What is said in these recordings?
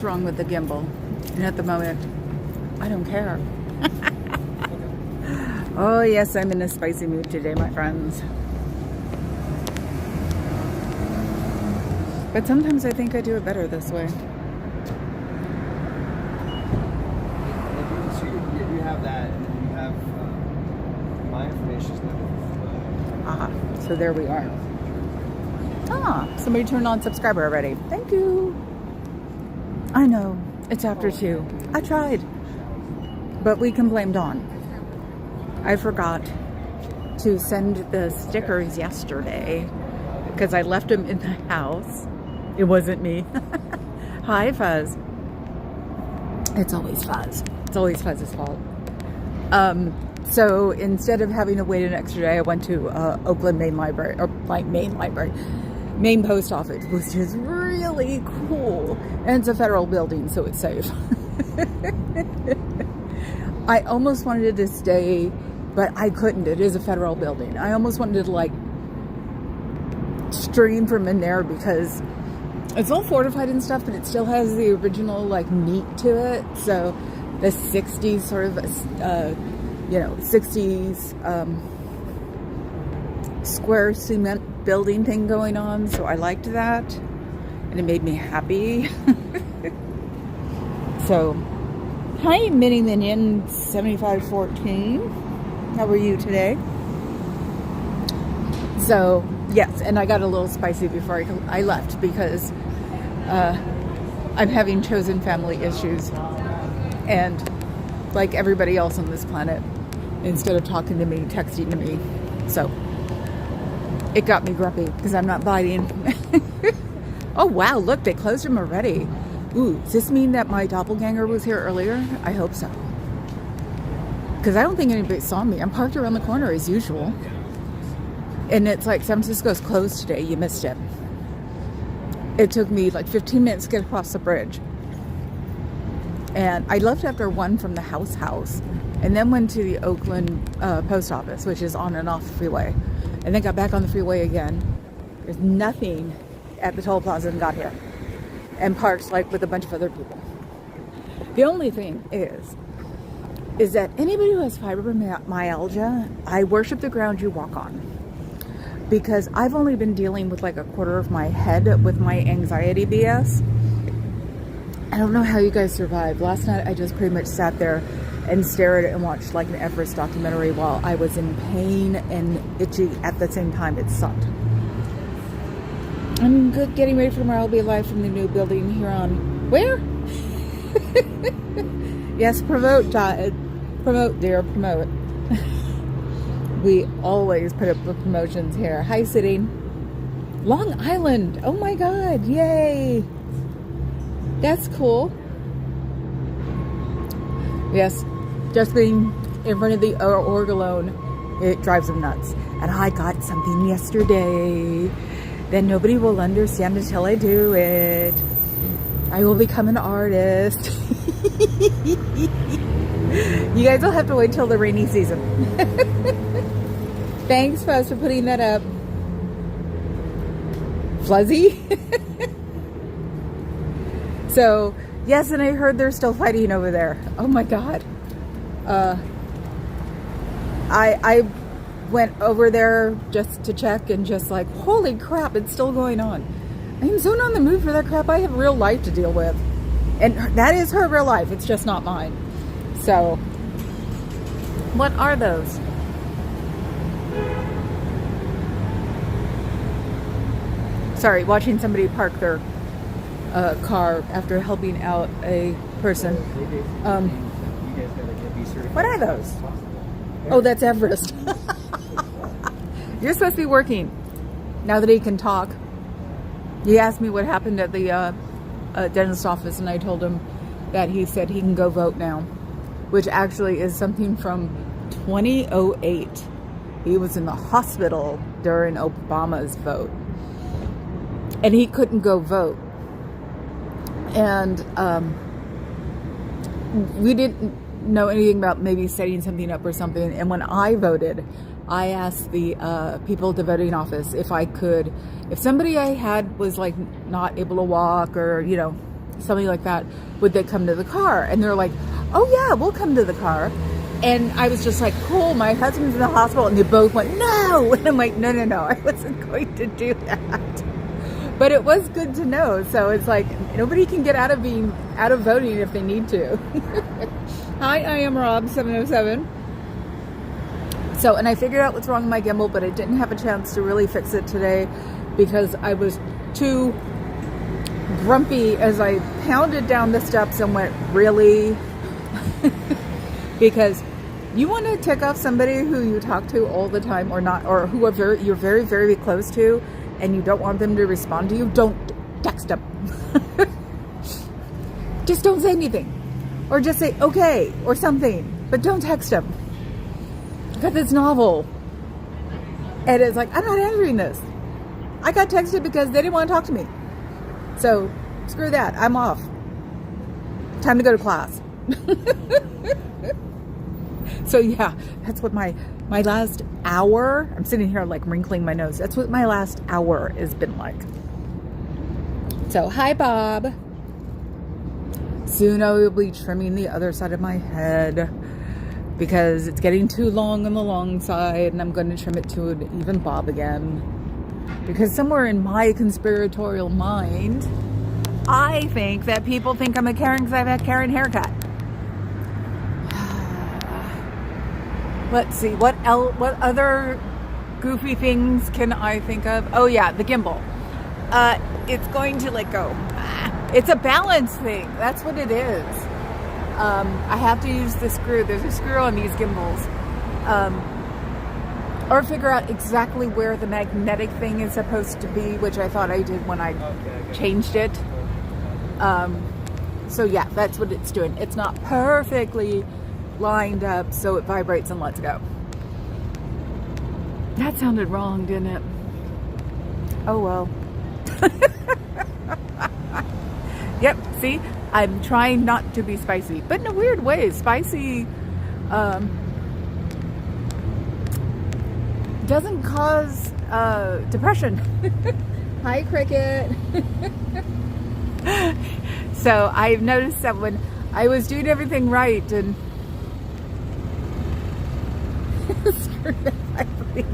Wrong with the gimbal, and at the moment I don't care. Oh yes, I'm in a spicy mood today, my friends, but sometimes I think I do it better this way. So you have that, and then you have my information. So there we are. Somebody turned on subscriber already. Thank you. I know, it's after 2. I tried, but we can blame Dawn. I forgot to send the stickers yesterday because I left them in the house. It wasn't me. Hi, Fuzz. It's always Fuzz. It's always Fuzz's fault. So instead of having to wait an extra day, I went to Oakland main library, or like main post office, which is really cool. And it's a federal building, so it's safe. I almost wanted to stay, but I couldn't. It is a federal building. I almost wanted to like stream from in there because it's all fortified and stuff, but it still has the original like meat to it. So the 60s sort of, 60s square cement building thing going on. So I liked that, and it made me happy. So, hi, Mini Minion 7514. How are you today? So, yes, and I got a little spicy before I left because I'm having chosen family issues. And like everybody else on this planet, instead of talking to me, texting to me. So, it got me grumpy because I'm not biting. Oh, wow, look, they closed them already. Ooh, does this mean that my doppelganger was here earlier? I hope so. Because I don't think anybody saw me. I'm parked around the corner as usual. And it's like San Francisco's closed today. You missed it. It took me like 15 minutes to get across the bridge. And I left after 1 from the house. And then went to the Oakland post office, which is on and off the freeway. And then got back on the freeway again. There's nothing at the toll plaza and got here. And parked like with a bunch of other people. The only thing is that anybody who has fibromyalgia, I worship the ground you walk on. Because I've only been dealing with like a quarter of my head with my anxiety BS. I don't know how you guys survived. Last night I just pretty much sat there and stared and watched like an Everest documentary while I was in pain and itchy at the same time. It sucked. I'm good, getting ready for tomorrow. I'll be live from the new building here on where? Yes, promote, dear, promote. We always put up the promotions here. Hi, sitting. Long Island. Oh my God, yay. That's cool. Yes, just being in front of the org alone, it drives them nuts. And I got something yesterday that nobody will understand until I do it. I will become an artist. You guys will have to wait till the rainy season. Thanks, Fuzz, for putting that up. Fluzzy? So, yes, and I heard they're still fighting over there. Oh my God. I went over there just to check and just like, holy crap, it's still going on. I'm so not in the mood for that crap. I have real life to deal with. And that is her real life. It's just not mine. So, what are those? Sorry, watching somebody park their car after helping out a person. What are those? Oh, that's Everest. You're supposed to be working now that he can talk. He asked me what happened at the dentist office, and I told him that he said he can go vote now, which actually is something from 2008. He was in the hospital during Obama's vote, and he couldn't go vote. And we didn't know anything about maybe setting something up or something. And when I voted, I asked the people at the voting office if I could, if somebody I had was like not able to walk or, something like that, would they come to the car? And they're like, oh yeah, we'll come to the car. And I was just like, cool, my husband's in the hospital. And they both went, no. And I'm like, no, I wasn't going to do that. But it was good to know. So it's like, nobody can get out of voting if they need to. Hi, I am Rob 707. So, and I figured out what's wrong with my gimbal, but I didn't have a chance to really fix it today because I was too grumpy as I pounded down the steps and went, really? Because you want to tick off somebody who you talk to all the time or not, or who are you're very, very close to, and you don't want them to respond to you, don't text them. Just don't say anything. Or just say, okay, or something. But don't text them. Because it's novel. And it's like, I'm not answering this. I got texted because they didn't want to talk to me. So, screw that. I'm off. Time to go to class. So yeah, that's what my last hour, I'm sitting here like wrinkling my nose. That's what my last hour has been like. So, hi Bob. Soon I will be trimming the other side of my head because it's getting too long on the long side, and I'm going to trim it to an even bob again. Because somewhere in my conspiratorial mind, I think that people think I'm a Karen because I've had Karen haircut. Let's see, what other goofy things can I think of? Oh yeah, the gimbal. It's going to let go. It's a balance thing. That's what it is. I have to use the screw. There's a screw on these gimbals. Or figure out exactly where the magnetic thing is supposed to be, which I thought I did when I changed it. So yeah, that's what it's doing. It's not perfectly lined up, so it vibrates and lets go. That sounded wrong, didn't it? Oh well. Yep, see? I'm trying not to be spicy, but in a weird way. Spicy doesn't cause depression. Hi, Cricket. So I've noticed that when I was doing everything right and screw that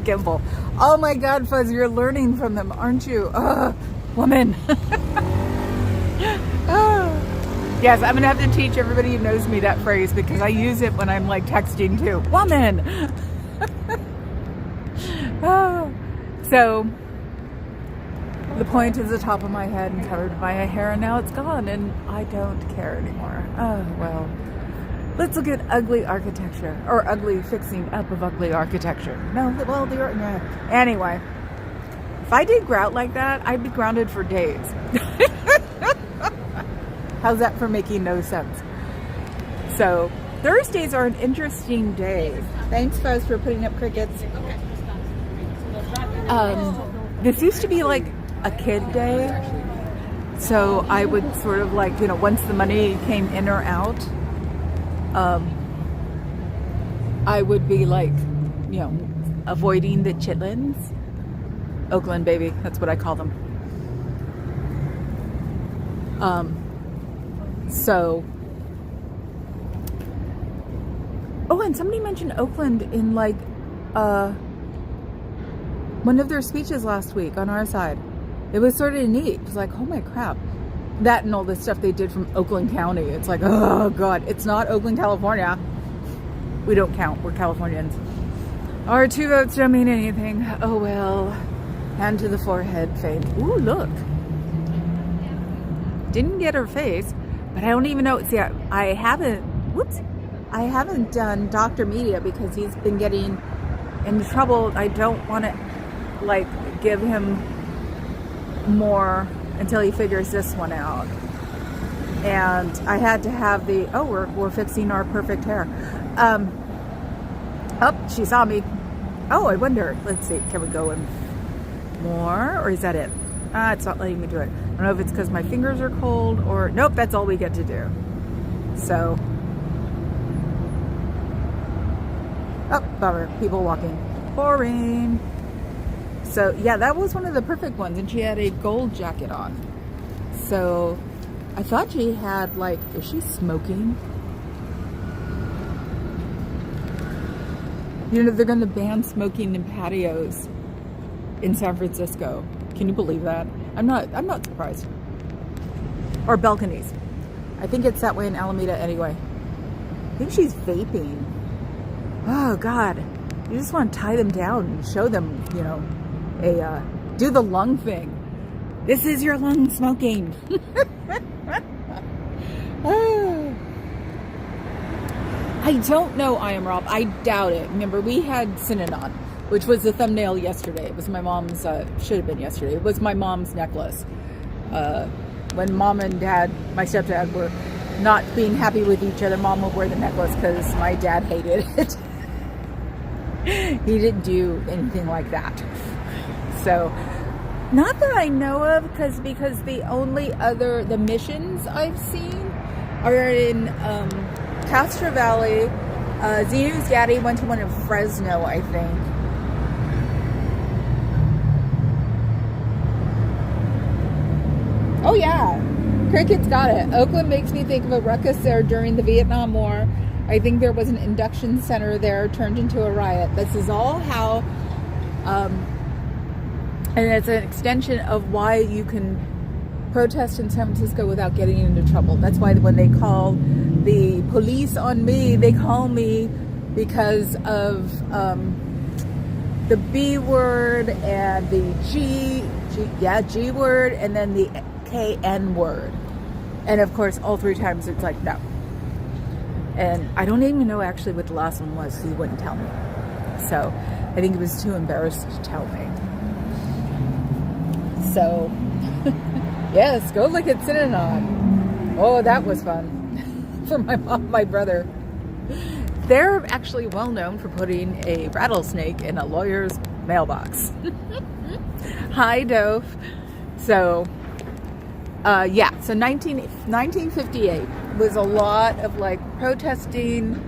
gimbal. Oh my God, Fuzz, you're learning from them, aren't you? Woman. Yes, I'm gonna have to teach everybody who knows me that phrase because I use it when I'm like texting too. Woman. So the point is the top of my head and covered by a hair, and now it's gone, and I don't care anymore. Oh well. Let's look at ugly architecture, or ugly fixing up of ugly architecture. No, well, anyway, if I did grout like that, I'd be grounded for days. How's that for making no sense? So, Thursdays are an interesting day. Thanks, Fuzz, for putting up crickets. This used to be like a kid day. So I would sort of like, once the money came in or out, I would be like, avoiding the chitlins. Oakland, baby. That's what I call them. Oh, and somebody mentioned Oakland in like, one of their speeches last week on our side. It was sort of neat. It was like, oh my crap. That and all this stuff they did from Oakland County. It's like, oh God, it's not Oakland, California. We don't count. We're Californians. Our 2 votes don't mean anything. Oh well. Hand to the forehead fame. Ooh, look. Didn't get her face, but I don't even know. See, I haven't done Dr. Media because he's been getting in trouble. I don't want to like give him more until he figures this one out. And I had to have we're fixing our perfect hair. Oh, she saw me. Oh, I wonder. Let's see. Can we go in more, or is that it? It's not letting me do it. I don't know if it's because my fingers are cold or nope. That's all we get to do. So, oh, bummer. People walking. Boring. So yeah, that was one of the perfect ones, and she had a gold jacket on. So I thought she had, like, is she smoking? You know, they're going to ban smoking in patios in San Francisco. Can you believe that? I'm not surprised. Or balconies. I think it's that way in Alameda anyway. I think she's vaping. Oh, God. You just want to tie them down and show them, you know, do the lung thing. This is your lung smoking. I don't know I Am Rob. I doubt it. Remember, we had Synanon, which was the thumbnail yesterday. It was my mom's, should have been yesterday. It was my mom's necklace. When mom and dad, my stepdad, were not being happy with each other, mom would wear the necklace because my dad hated it. He didn't do anything like that. So, not that I know of, because the only other, the missions I've seen are in Castro Valley. Zenu's daddy went to one in Fresno, I think. Oh yeah, Cricket's got it. Oakland makes me think of a ruckus there during the Vietnam War. I think there was an induction center there turned into a riot. This is all how, and it's an extension of why you can protest in San Francisco without getting into trouble. That's why when they call the police on me, they call me because of the B word and the G word, and then the KN word. And of course, all three times it's like, no. And I don't even know actually what the last one was, so he wouldn't tell me. So I think he was too embarrassed to tell me. So, yes, go look at Synanon. Oh, that was fun. For my mom, my brother. They're actually well known for putting a rattlesnake in a lawyer's mailbox. Hi, Dove. So, yeah, so 1958 was a lot of like protesting.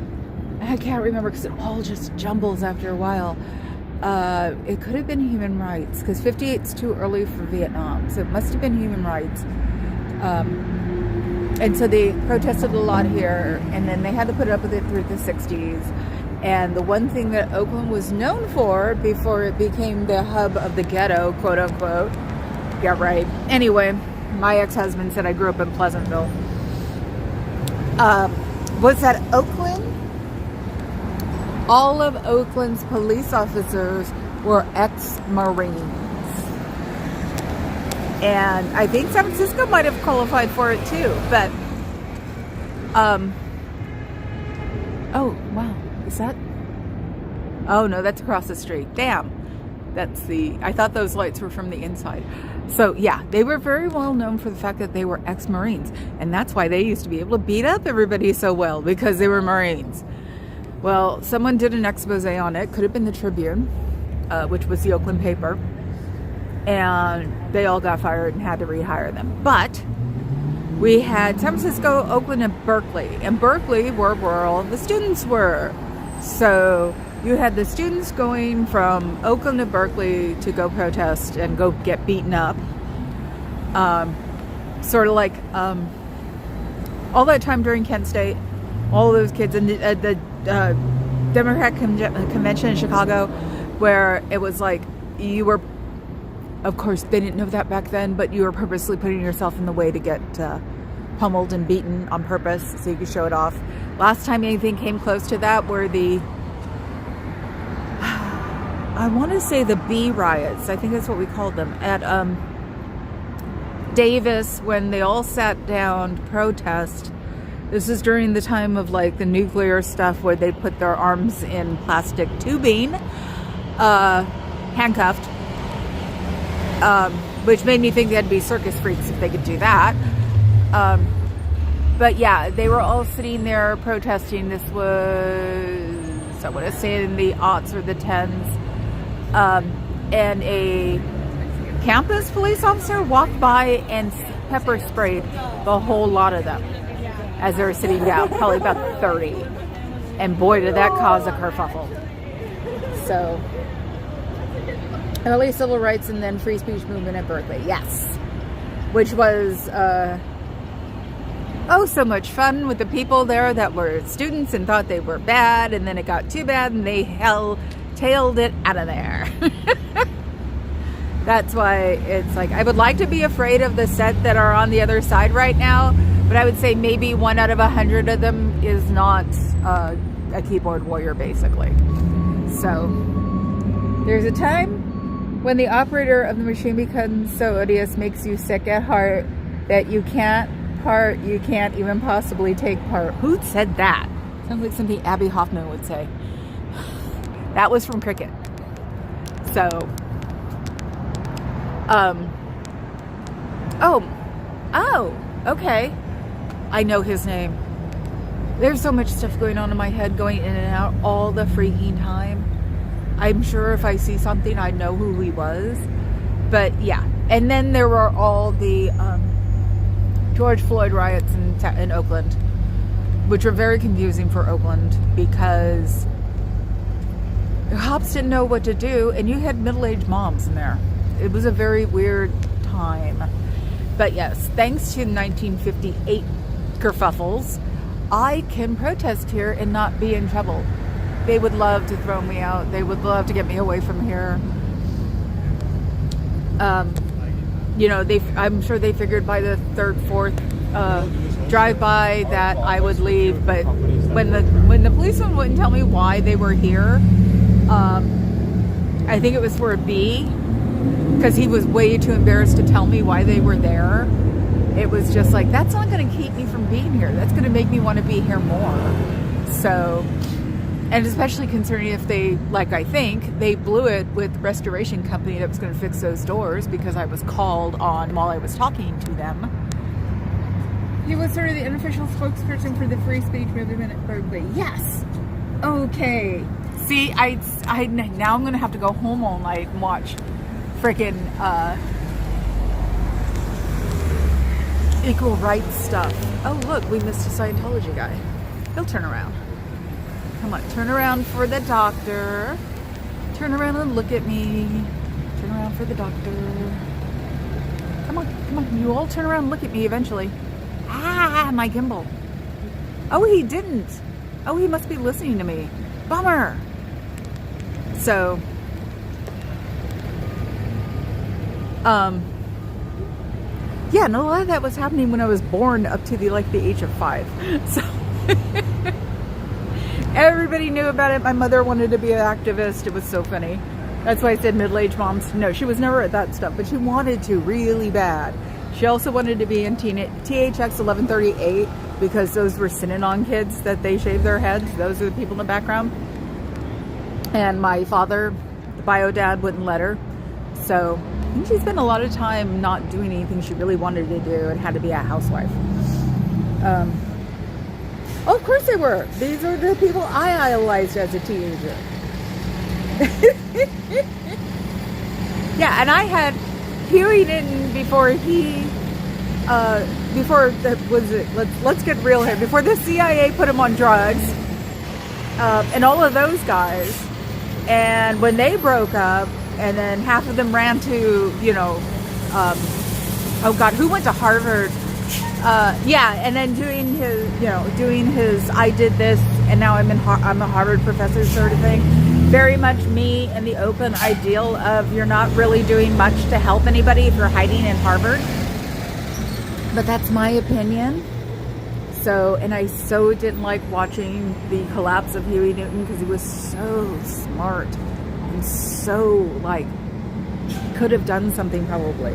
I can't remember because it all just jumbles after a while. It could have been human rights because 58 is too early for Vietnam, so it must have been human rights. And so they protested a lot here, and then they had to put up with it through the 60s. And the one thing that Oakland was known for before it became the hub of the ghetto, quote unquote, yeah, right. Anyway, my ex-husband said I grew up in Pleasantville. Was that Oakland? All of Oakland's police officers were ex-Marines. And I think San Francisco might have qualified for it too. But, oh, wow. Is that? Oh, no, that's across the street. Damn. I thought those lights were from the inside. So, yeah, they were very well known for the fact that they were ex-Marines. And that's why they used to be able to beat up everybody so well, because they were Marines. Well, someone did an expose on it. Could have been the Tribune, which was the Oakland paper. And they all got fired and had to rehire them. But we had San Francisco, Oakland, and Berkeley. And Berkeley were where all the students were. So you had the students going from Oakland to Berkeley to go protest and go get beaten up. Sort of like all that time during Kent State, all those kids in the Democrat convention in Chicago, where it was like you were, of course they didn't know that back then, but you were purposely putting yourself in the way to get pummeled and beaten on purpose so you could show it off. Last time anything came close to that were the, I want to say the B riots, I think that's what we called them, at Davis, when they all sat down to protest. This is during the time of like the nuclear stuff where they put their arms in plastic tubing, handcuffed, which made me think they'd be circus freaks if they could do that. But yeah, they were all sitting there protesting. This was, I want to say in the aughts or the tens. And a campus police officer walked by and pepper sprayed the whole lot of them as they were sitting down, probably about 30. And boy, did that cause a kerfuffle. So, early civil rights and then free speech movement at Berkeley, yes. Which was oh, so much fun with the people there that were students and thought they were bad, and then it got too bad and they tailed it out of there. That's why it's like, I would like to be afraid of the set that are on the other side right now, but I would say maybe 1 out of 100 of them is not a keyboard warrior, basically. So there's a time when the operator of the machine becomes so odious, makes you sick at heart, that you can't even possibly take part. Who said that? Sounds like something Abby Hoffman would say. That was from Cricket. So, oh, okay. I know his name. There's so much stuff going on in my head, going in and out all the freaking time. I'm sure if I see something, I'd know who he was. But yeah. And then there were all the George Floyd riots in Oakland, which were very confusing for Oakland because the cops didn't know what to do, and you had middle-aged moms in there. It was a very weird time. But yes, thanks to 1958 kerfuffles, I can protest here and not be in trouble. They would love to throw me out. They would love to get me away from here. You know, I'm sure they figured by the third, fourth drive-by that I would leave. But when the policeman wouldn't tell me why they were here, I think it was for a B, because he was way too embarrassed to tell me why they were there. It was just like, that's not going to keep me from being here. That's going to make me want to be here more. So, and especially concerning if they, like I think, they blew it with the restoration company that was going to fix those doors, because I was called on while I was talking to them. He was sort of the unofficial spokesperson for the free speech movement at Berkeley. Yes. Okay. See, I now I'm going to have to go home all night and watch freaking equal rights stuff. Oh, look, we missed a Scientology guy. He'll turn around. Come on, turn around for the doctor. Turn around and look at me. Turn around for the doctor. Come on. You all turn around and look at me eventually. Ah, my gimbal. Oh, he didn't. Oh, he must be listening to me. Bummer. So, yeah, and a lot of that was happening when I was born up to the age of 5. So everybody knew about it. My mother wanted to be an activist. It was so funny. That's why I said middle-aged moms. No, she was never at that stuff, but she wanted to really bad. She also wanted to be in THX 1138, because those were Synanon kids that they shaved their heads. Those are the people in the background. And my father, the bio dad, wouldn't let her. So I think she spent a lot of time not doing anything she really wanted to do and had to be a housewife. Oh, of course they were. These are the people I idolized as a teenager. Yeah, and I had Huey Newton before he, let's get real here, before the CIA put him on drugs, and all of those guys. And when they broke up, and then half of them ran to, oh God, who went to Harvard? Yeah, and then doing his, I did this, and now I'm a Harvard professor sort of thing. Very much me and the Oakland ideal of you're not really doing much to help anybody if you're hiding in Harvard. But that's my opinion. So, and I so didn't like watching the collapse of Huey Newton, because he was so smart and so could have done something probably.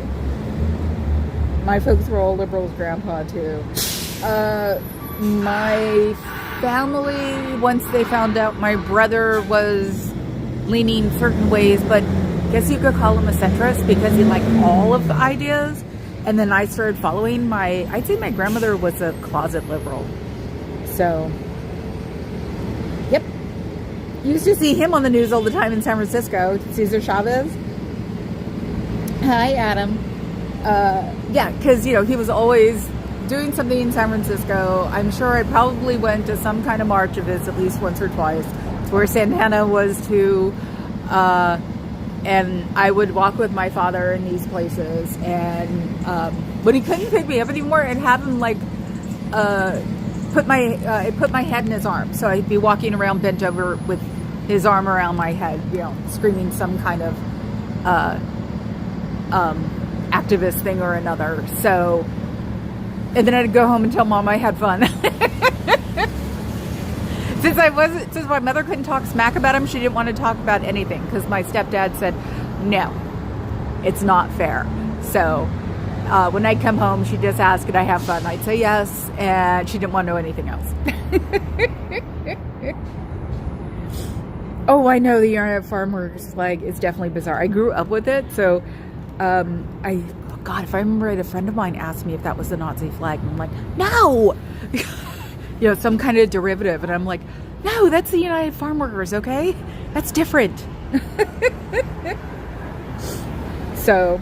My folks were all liberals, grandpa too. My family, once they found out my brother was leaning certain ways, but I guess you could call him a centrist because he liked all of the ideas. And then I started following I'd say my grandmother was a closet liberal. So, yep. Used to see him on the news all the time in San Francisco, Cesar Chavez. Hi, Adam. Yeah, because, he was always doing something in San Francisco. I'm sure I probably went to some kind of march of his at least once or twice. It's where Santana was too. And I would walk with my father in these places, and when he couldn't pick me up anymore, and have him put my head in his arm. So I'd be walking around bent over with his arm around my head, screaming some kind of activist thing or another. So, and then I'd go home and tell Mom I had fun. Since my mother couldn't talk smack about him, she didn't want to talk about anything because my stepdad said, no, it's not fair. So when I'd come home, she'd just ask, could I have fun? I'd say yes, and she didn't want to know anything else. Oh, I know the United Farm Workers flag is definitely bizarre. I grew up with it, so God, if I remember right, a friend of mine asked me if that was the Nazi flag, and I'm like, no! Some kind of derivative, and I'm like, no, that's the United Farm Workers, okay? That's different. So,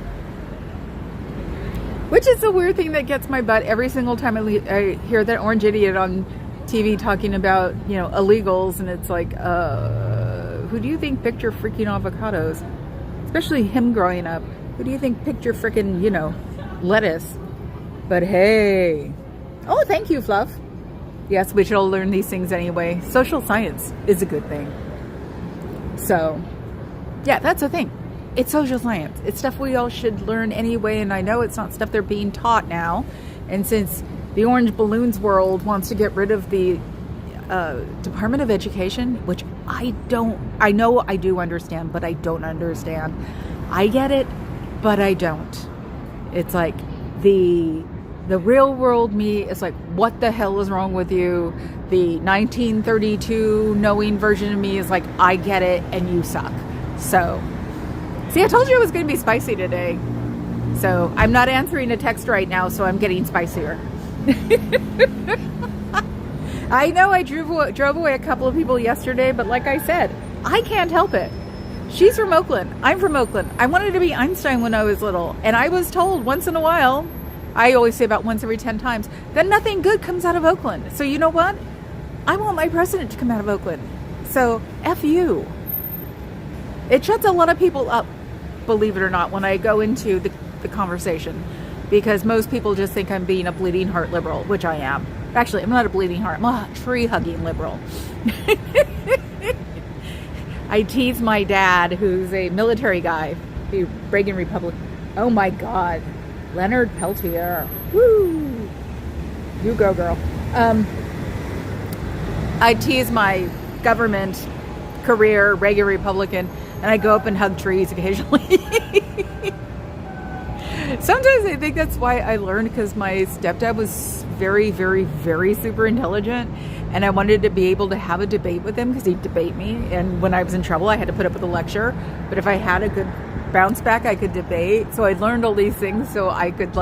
which is the weird thing that gets my butt every single time I hear that orange idiot on TV talking about, illegals, and it's like, who do you think picked your freaking avocados? Especially him growing up. Who do you think picked your freaking, lettuce? But hey. Oh, thank you, Fluff. Yes, we should all learn these things anyway. Social science is a good thing. So, yeah, that's the thing. It's social science. It's stuff we all should learn anyway, and I know it's not stuff they're being taught now. And since the Orange Balloons world wants to get rid of the Department of Education, which I know I do understand, but I don't understand. I get it, but I don't. It's like the real world me is like, what the hell is wrong with you? The 1932 knowing version of me is like, I get it and you suck. So, see, I told you it was going to be spicy today. So I'm not answering a text right now, so I'm getting spicier. I know I drove away a couple of people yesterday, but like I said, I can't help it. She's from Oakland. I'm from Oakland. I wanted to be Einstein when I was little, and I was told once in a while, I always say about once every 10 times, that nothing good comes out of Oakland. So you know what? I want my president to come out of Oakland. So F you. It shuts a lot of people up, believe it or not, when I go into the conversation, because most people just think I'm being a bleeding heart liberal, which I am. Actually, I'm not a bleeding heart. I'm a tree-hugging liberal. I tease my dad, who's a military guy, the Reagan Republic. Oh my God, Leonard Peltier. Woo! You go, girl. I tease my government career, Reagan Republican, and I go up and hug trees occasionally. Sometimes I think that's why I learned, because my stepdad was very, very, very super intelligent, and I wanted to be able to have a debate with him because he'd debate me, and when I was in trouble I had to put up with a lecture, but if I had a good bounce back I could debate. So I learned all these things so I could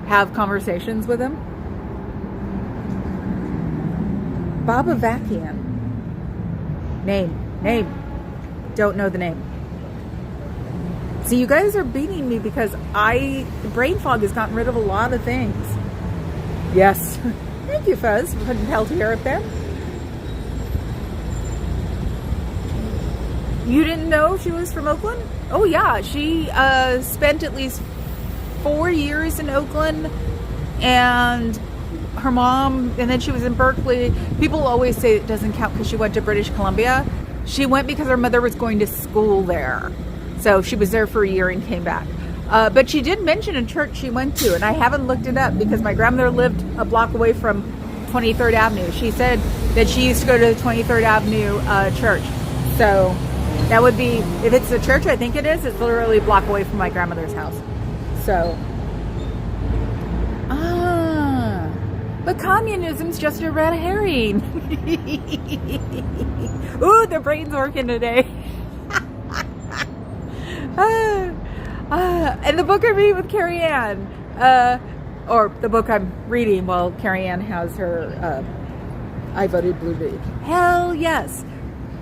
have conversations with him. Baba Vakian. Name. Don't know the name. See, you guys are beating me because brain fog has gotten rid of a lot of things. Yes. Thank you, Fuzz, for putting Peltier up there. You didn't know she was from Oakland? Oh, yeah. She spent at least 4 years in Oakland, and her mom, and then she was in Berkeley. People always say it doesn't count because she went to British Columbia. She went because her mother was going to school there. So she was there for a year and came back. But she did mention a church she went to, and I haven't looked it up because my grandmother lived a block away from 23rd Avenue. She said that she used to go to the 23rd Avenue church. So that would be, if it's the church, I think it is, it's literally a block away from my grandmother's house. So, but communism's just a red herring. Ooh, the brain's working today. And the book I'm reading with Carrie Ann, or the book I'm reading while Carrie Ann has her I Voted Blue read. Hell yes.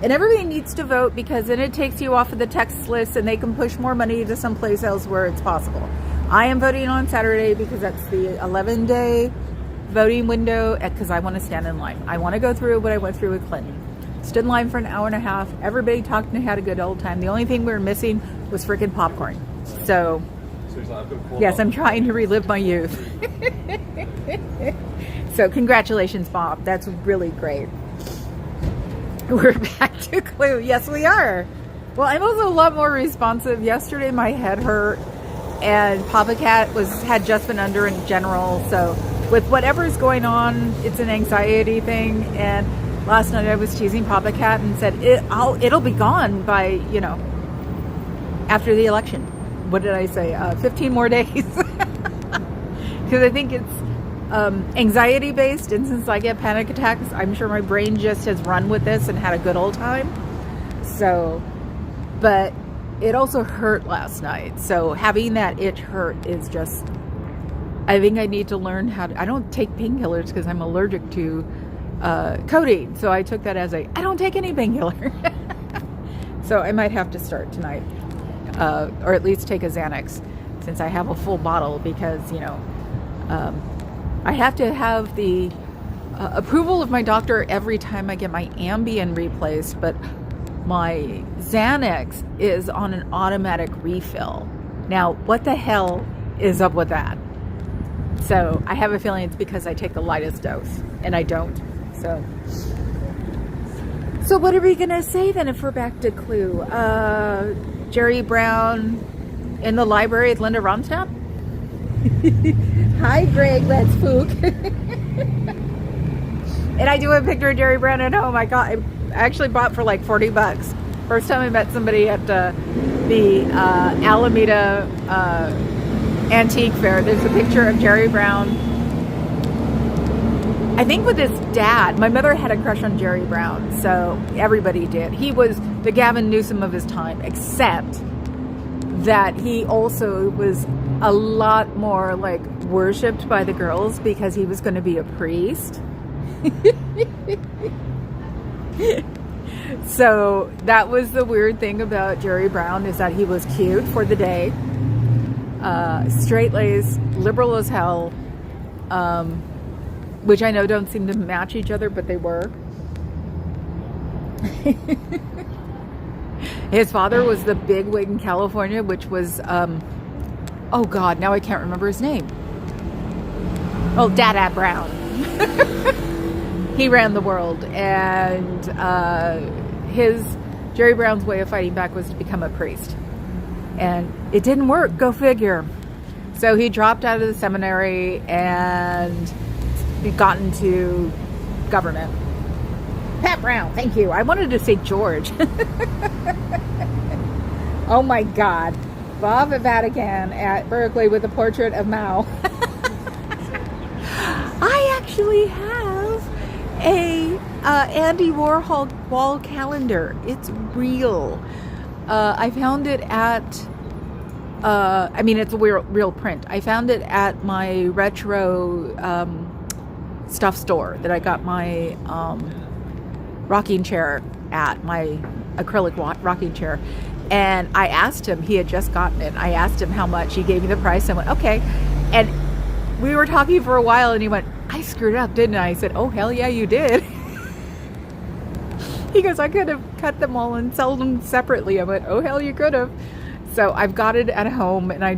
And everybody needs to vote, because then it takes you off of the text list and they can push more money to someplace else where it's possible. I am voting on Saturday because that's the 11-day voting window, because I want to stand in line. I want to go through what I went through with Clinton. Stood in line for an hour and a half. Everybody talked and had a good old time. The only thing we were missing was freaking popcorn. So yes, I'm trying to relive my youth. So congratulations, Bob. That's really great. We're back to Clue. Yes, we are. Well, I'm also a lot more responsive. Yesterday, my head hurt, and Papa Cat had just been under in general. So with whatever's going on, it's an anxiety thing. And last night I was teasing Papa Cat and said it'll be gone by, you know, after the election. What did I say? 15 more days. Because I think it's anxiety based, and since I get panic attacks, I'm sure my brain just has run with this and had a good old time. So, but it also hurt last night. So having that itch hurt is just, I think I need to learn how to, I don't take painkillers because I'm allergic to codeine. So I took that as I don't take any painkiller. So I might have to start tonight, or at least take a Xanax since I have a full bottle, because, you know, I have to have the approval of my doctor every time I get my Ambien replaced, but my Xanax is on an automatic refill. Now, what the hell is up with that? So I have a feeling it's because I take the lightest dose, and I don't. So what are we gonna say then if we're back to Clue? Jerry Brown in the library with Linda Ronstadt? Hi, Greg, let's spook. And I do have a picture of Jerry Brown at home. I actually bought for like $40. First time I met somebody at the Alameda Antique Fair. There's a picture of Jerry Brown, I think with his dad. My mother had a crush on Jerry Brown, so everybody did. He was the Gavin Newsom of his time, except that he also was a lot more like worshipped by the girls because he was going to be a priest. So that was the weird thing about Jerry Brown, is that he was cute for the day, straight-laced, liberal as hell, which I know don't seem to match each other, but they were. His father was the bigwig in California, which was, oh God, now I can't remember his name. Oh, Dada Brown. He ran the world, and Jerry Brown's way of fighting back was to become a priest. And it didn't work, go figure. So he dropped out of the seminary and he got into government. Pat Brown, thank you. I wanted to say George. Oh my God. Bob Vatican at Berkeley with a portrait of Mao. I actually have a Andy Warhol wall calendar. It's real. I found it at, I mean, it's a real print. I found it at my retro stuff store that I got my rocking chair at, my acrylic rocking chair. And I asked him, he had just gotten it. I asked him how much. He gave me the price. I went, okay. And we were talking for a while, and he went, I screwed up, didn't I? I said, oh, hell yeah, you did. He goes, I could have cut them all and sold them separately. I went, oh, hell, you could have. So I've got it at home, and I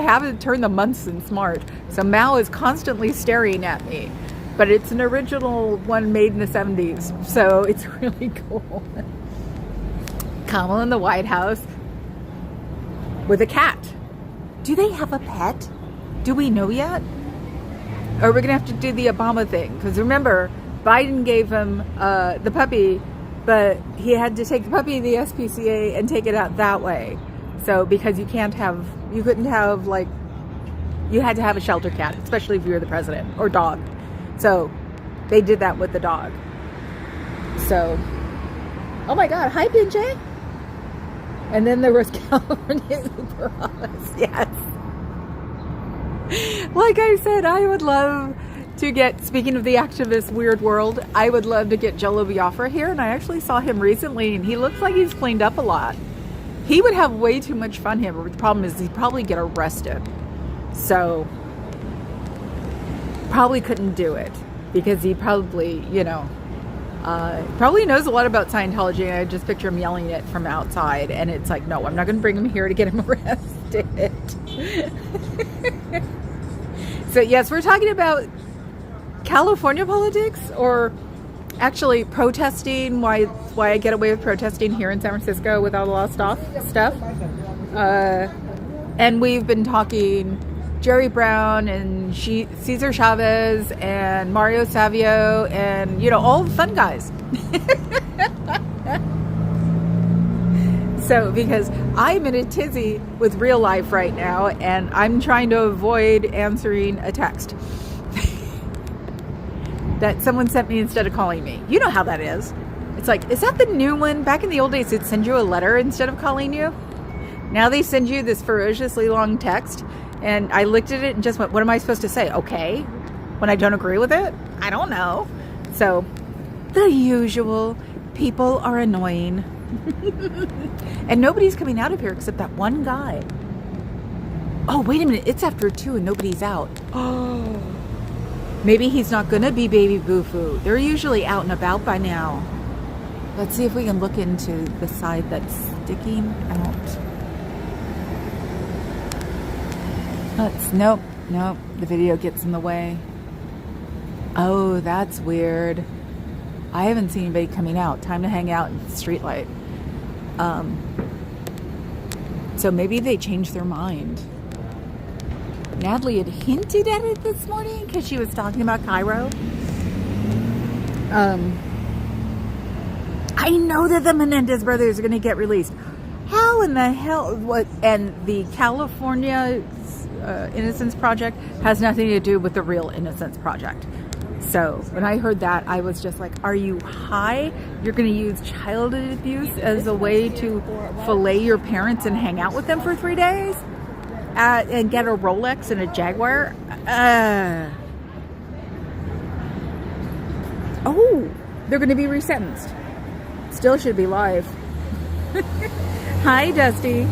haven't turned the months since March. So Mao is constantly staring at me. But it's an original one made in the 70s. So it's really cool. Kamala in the White House with a cat. Do they have a pet? Do we know yet? Or are we going to have to do the Obama thing? Because remember, Biden gave him the puppy, but he had to take the puppy to the SPCA and take it out that way. So because you couldn't have, like, you had to have a shelter cat, especially if you were the president, or dog. So they did that with the dog. So, oh my God, hi Pinche. And then there was California Uber Office. Yes. Like I said, I would love to get, speaking of the activist weird world, I would love to get Jello Biafra here. And I actually saw him recently, and he looks like he's cleaned up a lot. He would have way too much fun here, but the problem is he'd probably get arrested. So, probably couldn't do it because he probably, you know, probably knows a lot about Scientology, and I just picture him yelling it from outside, and it's like, no, I'm not going to bring him here to get him arrested. So yes, we're talking about California politics, or actually protesting, why I get away with protesting here in San Francisco without a lot of stuff. And we've been talking Jerry Brown and Cesar Chavez and Mario Savio and, you know, all the fun guys. So, because I'm in a tizzy with real life right now, and I'm trying to avoid answering a text that someone sent me instead of calling me. You know how that is. It's like, is that the new one? Back in the old days, they'd send you a letter instead of calling you. Now they send you this ferociously long text. And I looked at it and just went, what am I supposed to say? Okay. When I don't agree with it? I don't know. So, the usual. People are annoying. And nobody's coming out of here except that one guy. Oh, wait a minute. It's after 2 and nobody's out. Oh. Maybe he's not going to be Baby Boo-Foo. They're usually out and about by now. Let's see if we can look into the side that's sticking out. Nope. The video gets in the way. Oh, that's weird. I haven't seen anybody coming out. Time to hang out in the streetlight. So maybe they changed their mind. Natalie had hinted at it this morning because she was talking about Cairo. I know that the Menendez brothers are going to get released. How in the hell? What? And the California Innocence Project has nothing to do with the real Innocence Project. So when I heard that, I was just like, are you high? You're going to use child abuse as a way to fillet your parents and hang out with them for 3 days? And get a Rolex and a Jaguar? Oh, they're going to be resentenced. Still should be live. Hi, Dusty.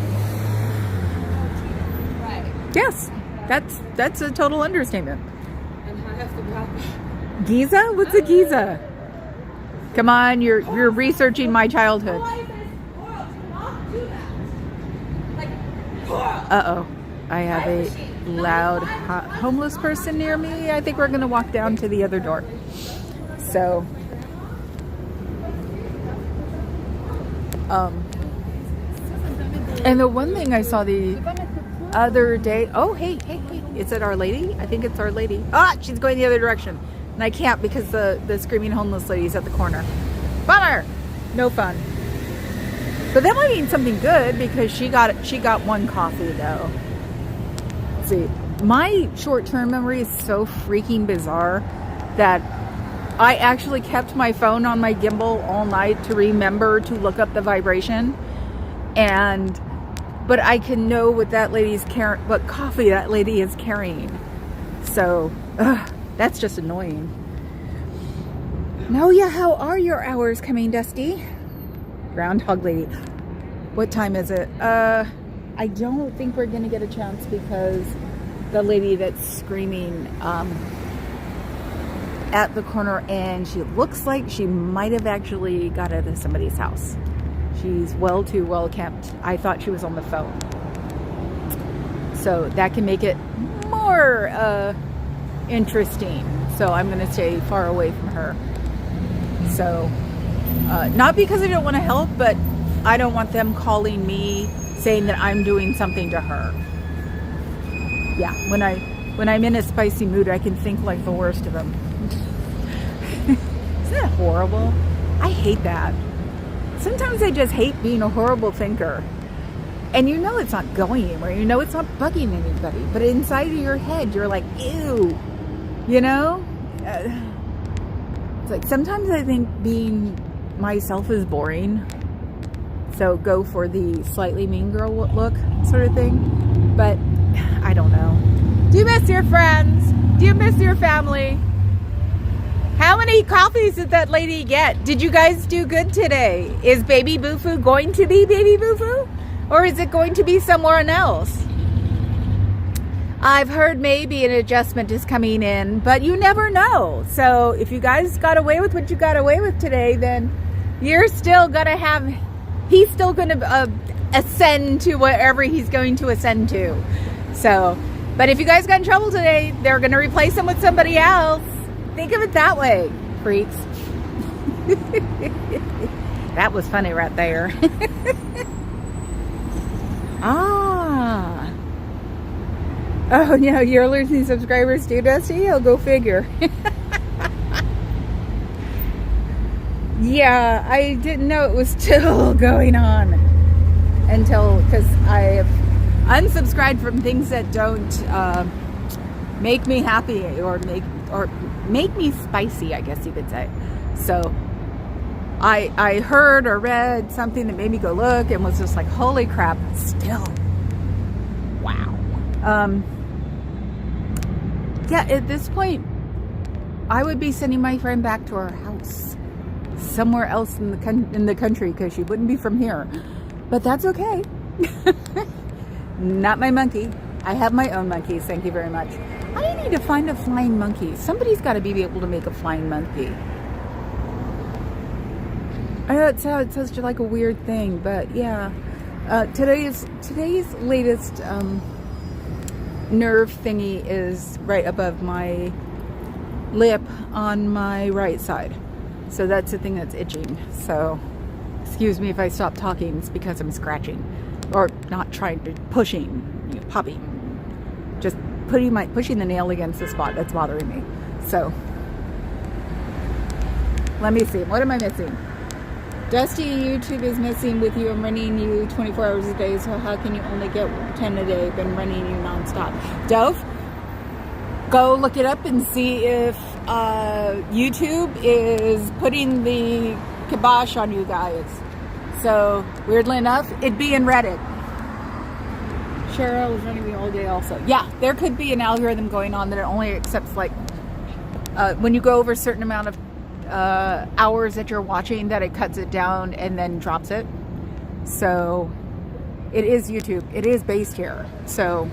Yes, that's a total understatement. Giza? What's a Giza? Come on, you're researching my childhood. Uh-oh. I have a loud homeless person near me. I think we're going to walk down to the other door. So, and the one thing I saw the other day, oh, hey, is it Our Lady? I think it's Our Lady. Ah, she's going the other direction. And I can't because the screaming homeless lady's at the corner. Bummer! No fun. But that might mean something good because she got one coffee though. Let's see. My short-term memory is so freaking bizarre that I actually kept my phone on my gimbal all night to remember to look up the vibration. But I can know what that lady's what coffee that lady is carrying. So, that's just annoying. No, yeah, how are your hours coming, Dusty? Groundhog Lady. What time is it? I don't think we're gonna get a chance because the lady that's screaming at the corner, and she looks like she might have actually got out of somebody's house. She's too well kept. I thought she was on the phone. So that can make it more interesting. So I'm going to stay far away from her. So, not because I don't want to help, but I don't want them calling me saying that I'm doing something to her. Yeah, when I'm in a spicy mood, I can think like the worst of them. Isn't that horrible? I hate that. Sometimes I just hate being a horrible thinker. And you know it's not going anywhere. You know it's not bugging anybody. But inside of your head, you're like, ew. You know? It's like sometimes I think being myself is boring. So go for the slightly mean girl look sort of thing. But I don't know. Do you miss your friends? Do you miss your family? How many coffees did that lady get? Did you guys do good today? Is Baby Boo-Foo going to be Baby Boo-Foo? Or is it going to be someone else? I've heard maybe an adjustment is coming in, but you never know. So if you guys got away with what you got away with today, then you're still going to have, he's still going to ascend to wherever he's going to ascend to. So, but if you guys got in trouble today, they're going to replace him with somebody else. Think of it that way, freaks. That was funny right there. Ah. Oh, no, you're losing subscribers too, Dusty? Oh, go figure. Yeah, I didn't know it was still going on until, because I have unsubscribed from things that don't make me happy or make me spicy, I guess you could say. So I heard or read something that made me go look and was just like, holy crap, still. Wow. Yeah, at this point, I would be sending my friend back to her house somewhere else in the country because she wouldn't be from here. But that's okay. Not my monkey. I have my own monkeys. Thank you very much. I need to find a flying monkey. Somebody's got to be able to make a flying monkey. I know it sounds such like a weird thing, but yeah. Today's latest nerve thingy is right above my lip on my right side. So that's the thing that's itching. So excuse me if I stop talking. It's because I'm scratching. Or not trying to, pushing, popping. Just pushing the nail against the spot that's bothering me. So let me see. What am I missing? Dusty, YouTube is messing with you. I'm running you 24 hours a day, so how can you only get 10 a day? Been running you nonstop. Dove, go look it up and see if YouTube is putting the kibosh on you guys. So, weirdly enough, it'd be in Reddit. Cheryl is running me all day also. Yeah, there could be an algorithm going on that it only accepts, like, when you go over a certain amount of hours that you're watching, that it cuts it down and then drops it. So it is YouTube. It is based here. So,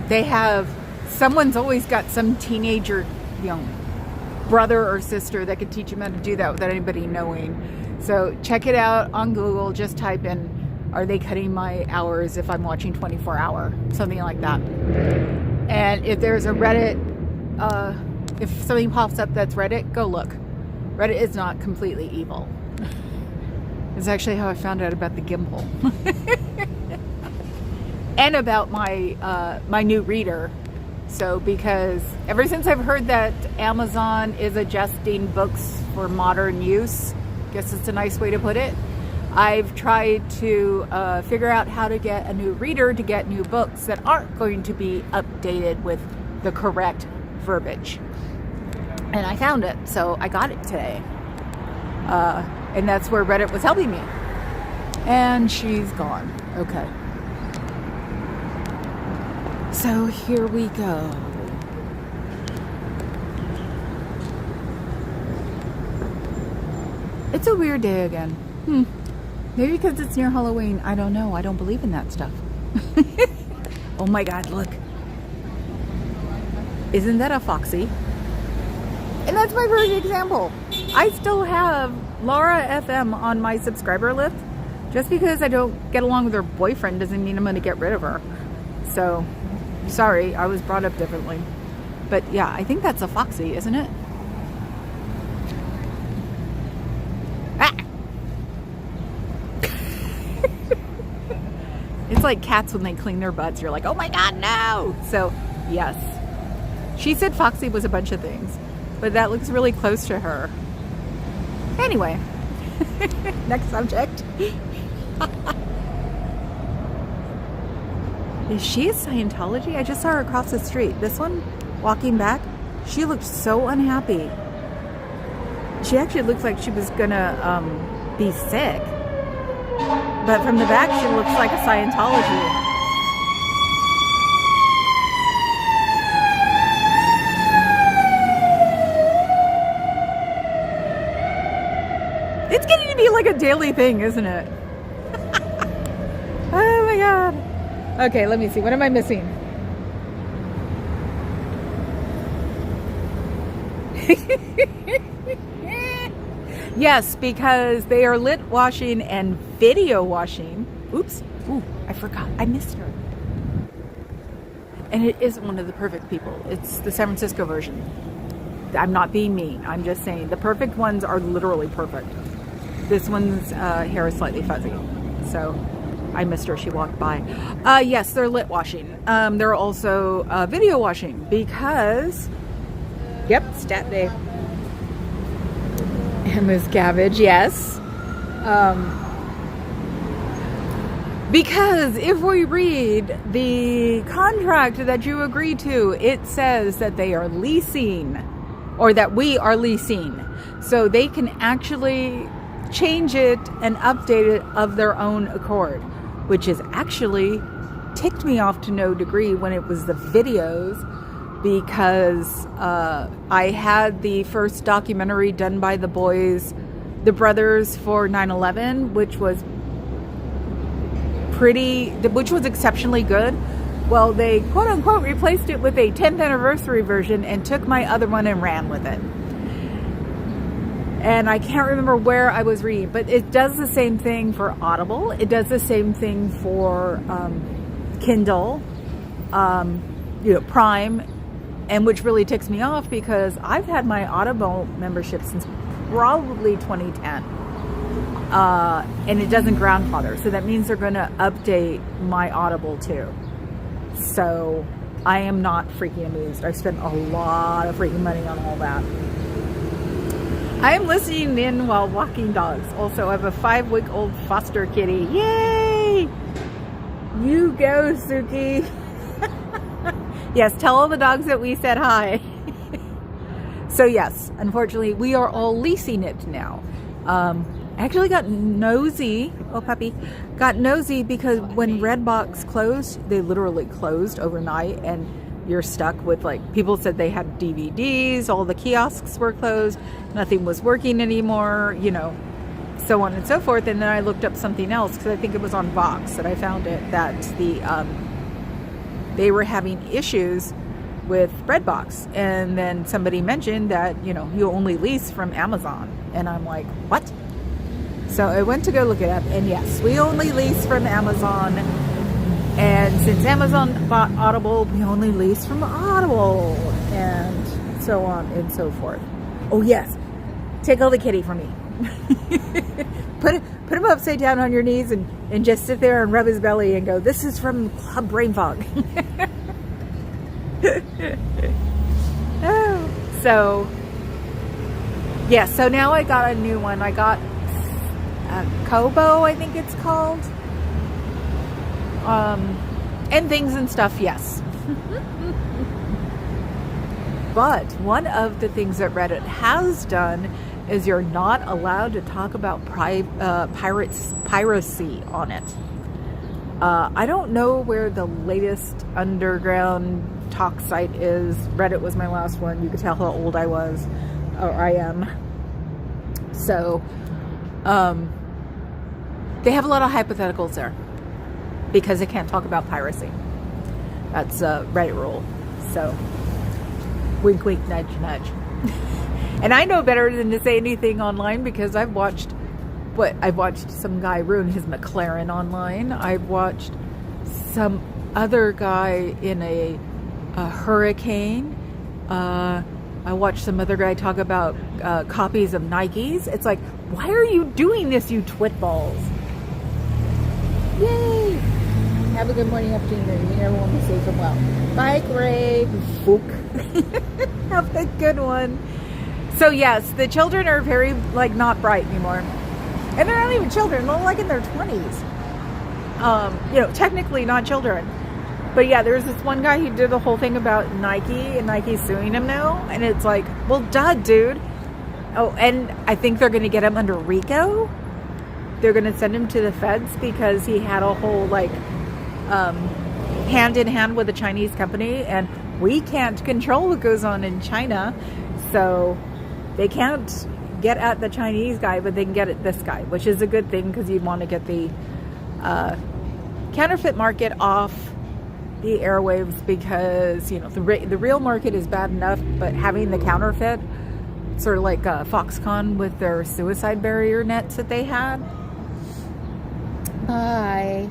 they have, someone's always got some teenager, brother or sister that could teach them how to do that without anybody knowing. So check it out on Google. Just type in, are they cutting my hours if I'm watching 24-hour? Something like that. And if there's a Reddit, if something pops up that's Reddit, go look. Reddit is not completely evil. It's actually how I found out about the gimbal. And about my my new reader. So because ever since I've heard that Amazon is adjusting books for modern use, guess it's a nice way to put it, I've tried to figure out how to get a new reader to get new books that aren't going to be updated with the correct verbiage. And I found it, so I got it today. And that's where Reddit was helping me. And she's gone. Okay. So here we go. It's a weird day again. Maybe because it's near Halloween. I don't know. I don't believe in that stuff. Oh my God, look. Isn't that a foxy? And that's my perfect example. I still have Laura FM on my subscriber list. Just because I don't get along with her boyfriend doesn't mean I'm going to get rid of her. So, sorry, I was brought up differently. But yeah, I think that's a foxy, isn't it? Ah! It's like cats when they clean their butts. You're like, oh my God, no! So, yes. She said foxy was a bunch of things. But that looks really close to her. Anyway, next subject. Is she a Scientology? I just saw her across the street. This one, walking back, she looked so unhappy. She actually looked like she was gonna be sick. But from the back, she looks like a Scientology. It's getting to be like a daily thing, isn't it? Oh my God. Okay, let me see. What am I missing? Yes, because they are lit washing and video washing. Oops. Ooh, I forgot. I missed her. And it isn't one of the perfect people. It's the San Francisco version. I'm not being mean. I'm just saying the perfect ones are literally perfect. This one's hair is slightly fuzzy. So I missed her. She walked by. Yes, they're lit washing. They're also video washing because, yep, stat day. And Ms. Cabbage, yes. Because if we read the contract that you agree to, it says that they are leasing, or that we are leasing. So they can actually change it and update it of their own accord, which is actually ticked me off to no degree when it was the videos, because I had the first documentary done by the brothers for 9/11, which was exceptionally good. Well, they quote unquote replaced it with a 10th anniversary version and took my other one and ran with it. And I can't remember where I was reading, but it does the same thing for Audible. It does the same thing for Kindle, Prime, and which really ticks me off because I've had my Audible membership since probably 2010. And it doesn't grandfather. So that means they're going to update my Audible too. So I am not freaking amused. I've spent a lot of freaking money on all that. I am listening in while walking dogs. Also, I have a 5-week-old foster kitty. Yay! You go, Suki. Yes, tell all the dogs that we said hi. So yes, unfortunately, we are all leasing it now. I actually got nosy. Oh, puppy. Got nosy because when Redbox closed, they literally closed overnight, and you're stuck with, like, people said they had DVDs, all the kiosks were closed, nothing was working anymore, so on and so forth. And then I looked up something else because I think it was on Vox that I found it, that they were having issues with Redbox. And then somebody mentioned that, you only lease from Amazon. And I'm like, what? So I went to go look it up, and yes, we only lease from Amazon. And since Amazon bought Audible, we only lease from Audible, and so on and so forth. Oh yes, tickle the kitty for me. Put him upside down on your knees and just sit there and rub his belly and go, this is from Club Brain Fog. Oh, so yeah, so now I got a new one. I got Kobo, I think it's called. And things and stuff, yes. But one of the things that Reddit has done is you're not allowed to talk about piracy on it. I don't know where the latest underground talk site is. Reddit was my last one. You could tell how old I was, or I am. So, they have a lot of hypotheticals there because they can't talk about piracy. That's a Reddit rule. So, wink, wink, nudge, nudge. And I know better than to say anything online because I've watched some guy ruin his McLaren online. I've watched some other guy in a hurricane. I watched some other guy talk about copies of Nikes. It's like, why are you doing this, you twitballs? Yay! Have a good morning afternoon. You never want to safe and well. Bye, Greg. Fook. Have a good one. So yes, the children are very, not bright anymore. And they're not even children. They're in their 20s. Technically not children. But yeah, there's this one guy who did the whole thing about Nike, and Nike's suing him now. And it's like, well, duh, dude. Oh, and I think they're going to get him under RICO. They're going to send him to the feds because he had a whole, hand in hand with a Chinese company. And we can't control what goes on in China. So they can't get at the Chinese guy, but they can get at this guy, which is a good thing because you'd want to get the counterfeit market off the airwaves because, the real market is bad enough, but having the counterfeit, sort of like Foxconn with their suicide barrier nets that they had. Bye.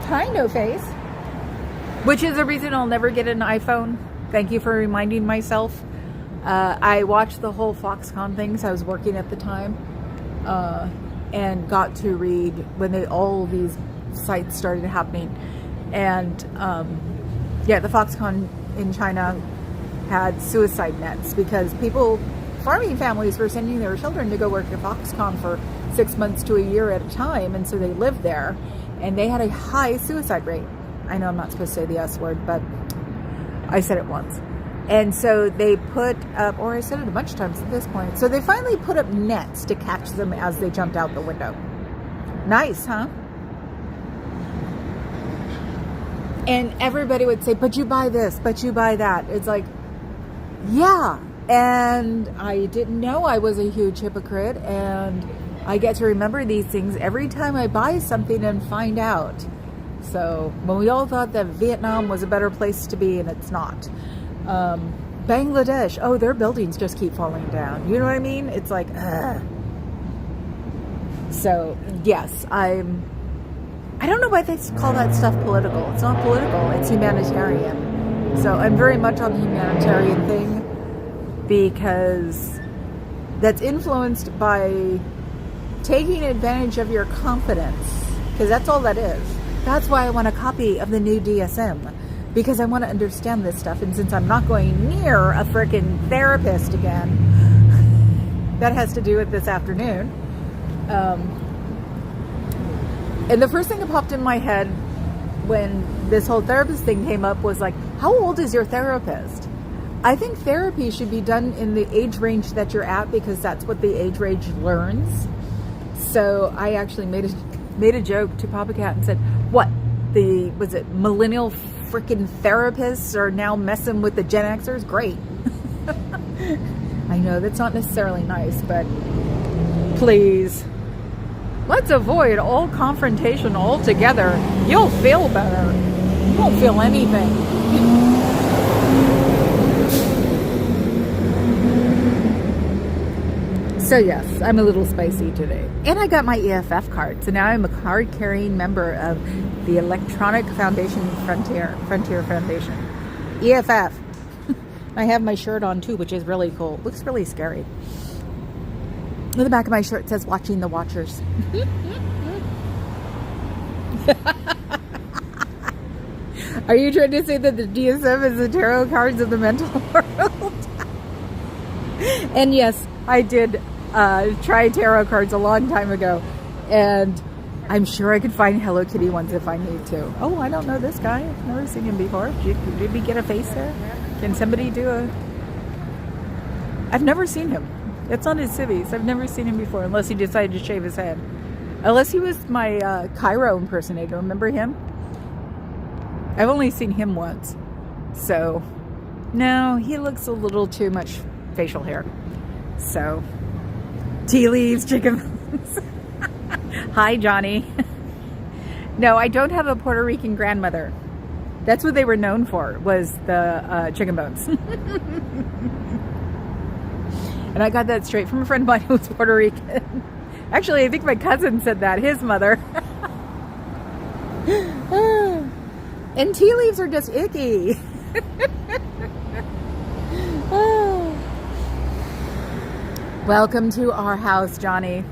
Hi, No Face. which is the reason I'll never get an iPhone. Thank you for reminding myself. I watched the whole Foxconn thing, so I was working at the time, and got to read when all these sites started happening. And yeah, the Foxconn in China had suicide nets because farming families were sending their children to go work at Foxconn for 6 months to a year at a time, and so they lived there, and they had a high suicide rate. I know I'm not supposed to say the S word, but I said it once. And so they put up, or I said it a bunch of times at this point, so they finally put up nets to catch them as they jumped out the window. Nice, huh? And everybody would say, but you buy this, but you buy that. It's like, yeah. And I didn't know I was a huge hypocrite, and I get to remember these things every time I buy something and find out. So when we all thought that Vietnam was a better place to be, and it's not. Bangladesh, oh, their buildings just keep falling down. You know what I mean? It's like, ugh. So yes, I don't know why they call that stuff political. It's not political, it's humanitarian. So I'm very much on the humanitarian thing, because that's influenced by taking advantage of your confidence, because that's all that is. That's why I want a copy of the new DSM, because I want to understand this stuff. And since I'm not going near a freaking therapist again, that has to do with this afternoon. And the first thing that popped in my head when this whole therapist thing came up was like, how old is your therapist? I think therapy should be done in the age range that you're at, because that's what the age range learns. So I actually made a joke to Papa Cat and said, what, was it millennial freaking therapists are now messing with the Gen Xers? Great. I know that's not necessarily nice, but please, let's avoid all confrontation altogether. You'll feel better. You won't feel anything. So yes, I'm a little spicy today. And I got my EFF card. So now I'm a card-carrying member of the Electronic Foundation Frontier Foundation. EFF. I have my shirt on too, which is really cool. Looks really scary. On the back of my shirt says, watching the watchers. Are you trying to say that the DSM is the tarot cards of the mental world? And yes, I did try tarot cards a long time ago, and I'm sure I could find Hello Kitty ones if I need to. Oh, I don't know this guy. I've never seen him before. Did we get a face there? Can somebody do a... I've never seen him. It's on his civvies. I've never seen him before, unless he decided to shave his head. Unless he was my Cairo impersonator. Remember him? I've only seen him once. So, no, he looks a little too much facial hair. So, tea leaves, chicken bones. Hi, Johnny. No, I don't have a Puerto Rican grandmother. That's what they were known for, was the chicken bones. And I got that straight from a friend of mine who was Puerto Rican. Actually, I think my cousin said that, his mother. And tea leaves are just icky. Welcome to our house, Johnny.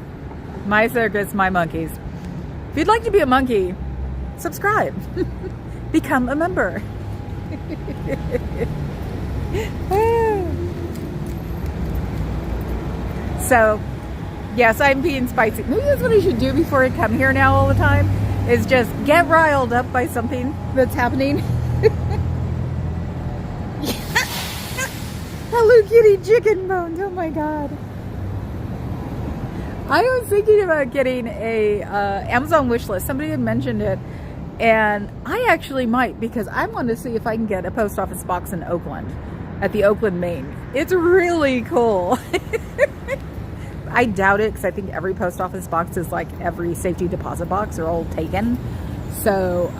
My circus, my monkeys. If you'd like to be a monkey, subscribe. Become a member. So, yes, I'm being spicy. Maybe that's what I should do before I come here now all the time, is just get riled up by something that's happening. Hello Kitty chicken bones, oh my god. I was thinking about getting a Amazon wish list. Somebody had mentioned it, and I actually might, because I want to see if I can get a post office box in Oakland, at the Oakland, Maine. It's really cool. I doubt it, because I think every post office box is like every safety deposit box are all taken. So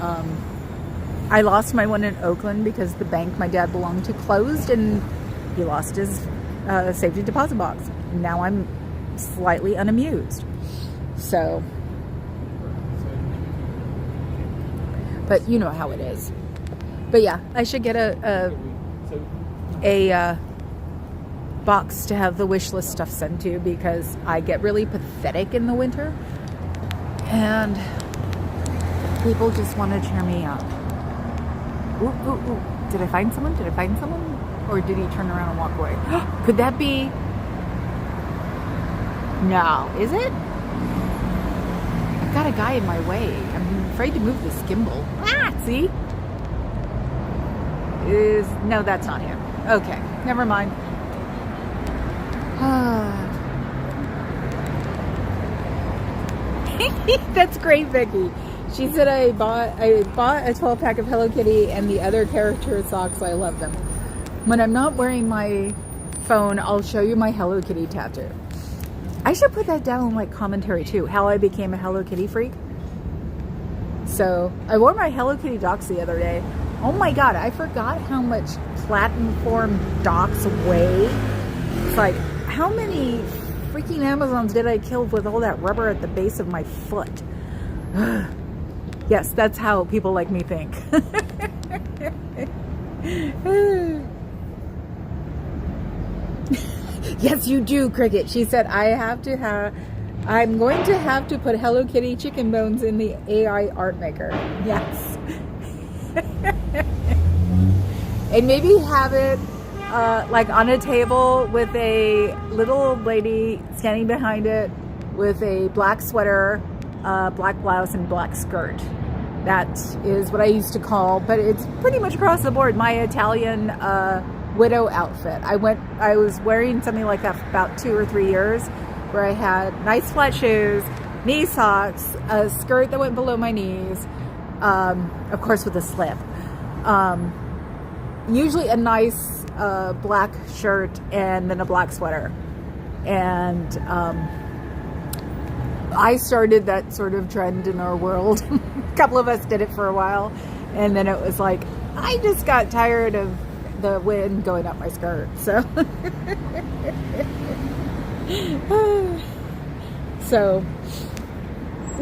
I lost my one in Oakland because the bank my dad belonged to closed, and he lost his safety deposit box. Now I'm slightly unamused. So, but you know how it is. But yeah, I should get a box to have the wish list stuff sent to, because I get really pathetic in the winter and people just want to cheer me up. Ooh, ooh, ooh. Did I find someone? Did I find someone? Or did he turn around and walk away? Could that be? No. Is it? I've got a guy in my way. I'm afraid to move this gimbal. Ah, see? No, that's not him. Okay, never mind. That's great, Vicky. She said I bought a 12-pack of Hello Kitty and the other character socks. I love them. When I'm not wearing my phone, I'll show you my Hello Kitty tattoo. I should put that down in like commentary too, how I became a Hello Kitty freak. So I wore my Hello Kitty docs the other day. Oh my god, I forgot how much platinum docs weigh. It's like, how many freaking Amazons did I kill with all that rubber at the base of my foot? Yes, that's how people like me think. Yes, you do, Cricket. She said, I'm going to have to put Hello Kitty chicken bones in the AI art maker. Yes. And maybe have it like on a table with a little old lady standing behind it with a black sweater, black blouse, and black skirt. That is what I used to call, but it's pretty much across the board, my Italian widow outfit. I was wearing something like that for about 2 or 3 years, where I had nice flat shoes, knee socks, a skirt that went below my knees, of course with a slip. Usually a nice black shirt and then a black sweater. And I started that sort of trend in our world. A couple of us did it for a while, and then it was like, I just got tired of the wind going up my skirt. So so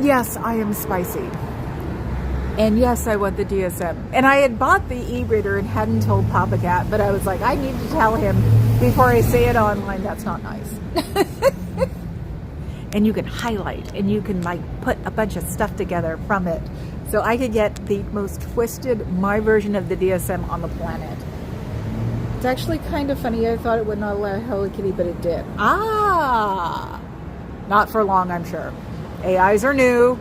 yes, I am spicy. And yes, I want the DSM. And I had bought the e-reader and hadn't told Papa Cat, but I was like, I need to tell him before I say it online. That's not nice. And you can highlight and you can like put a bunch of stuff together from it. So I could get the most twisted, my version of the DSM on the planet. It's actually kind of funny. I thought it would not allow Hello Kitty, but it did. Ah! Not for long, I'm sure. AIs are new.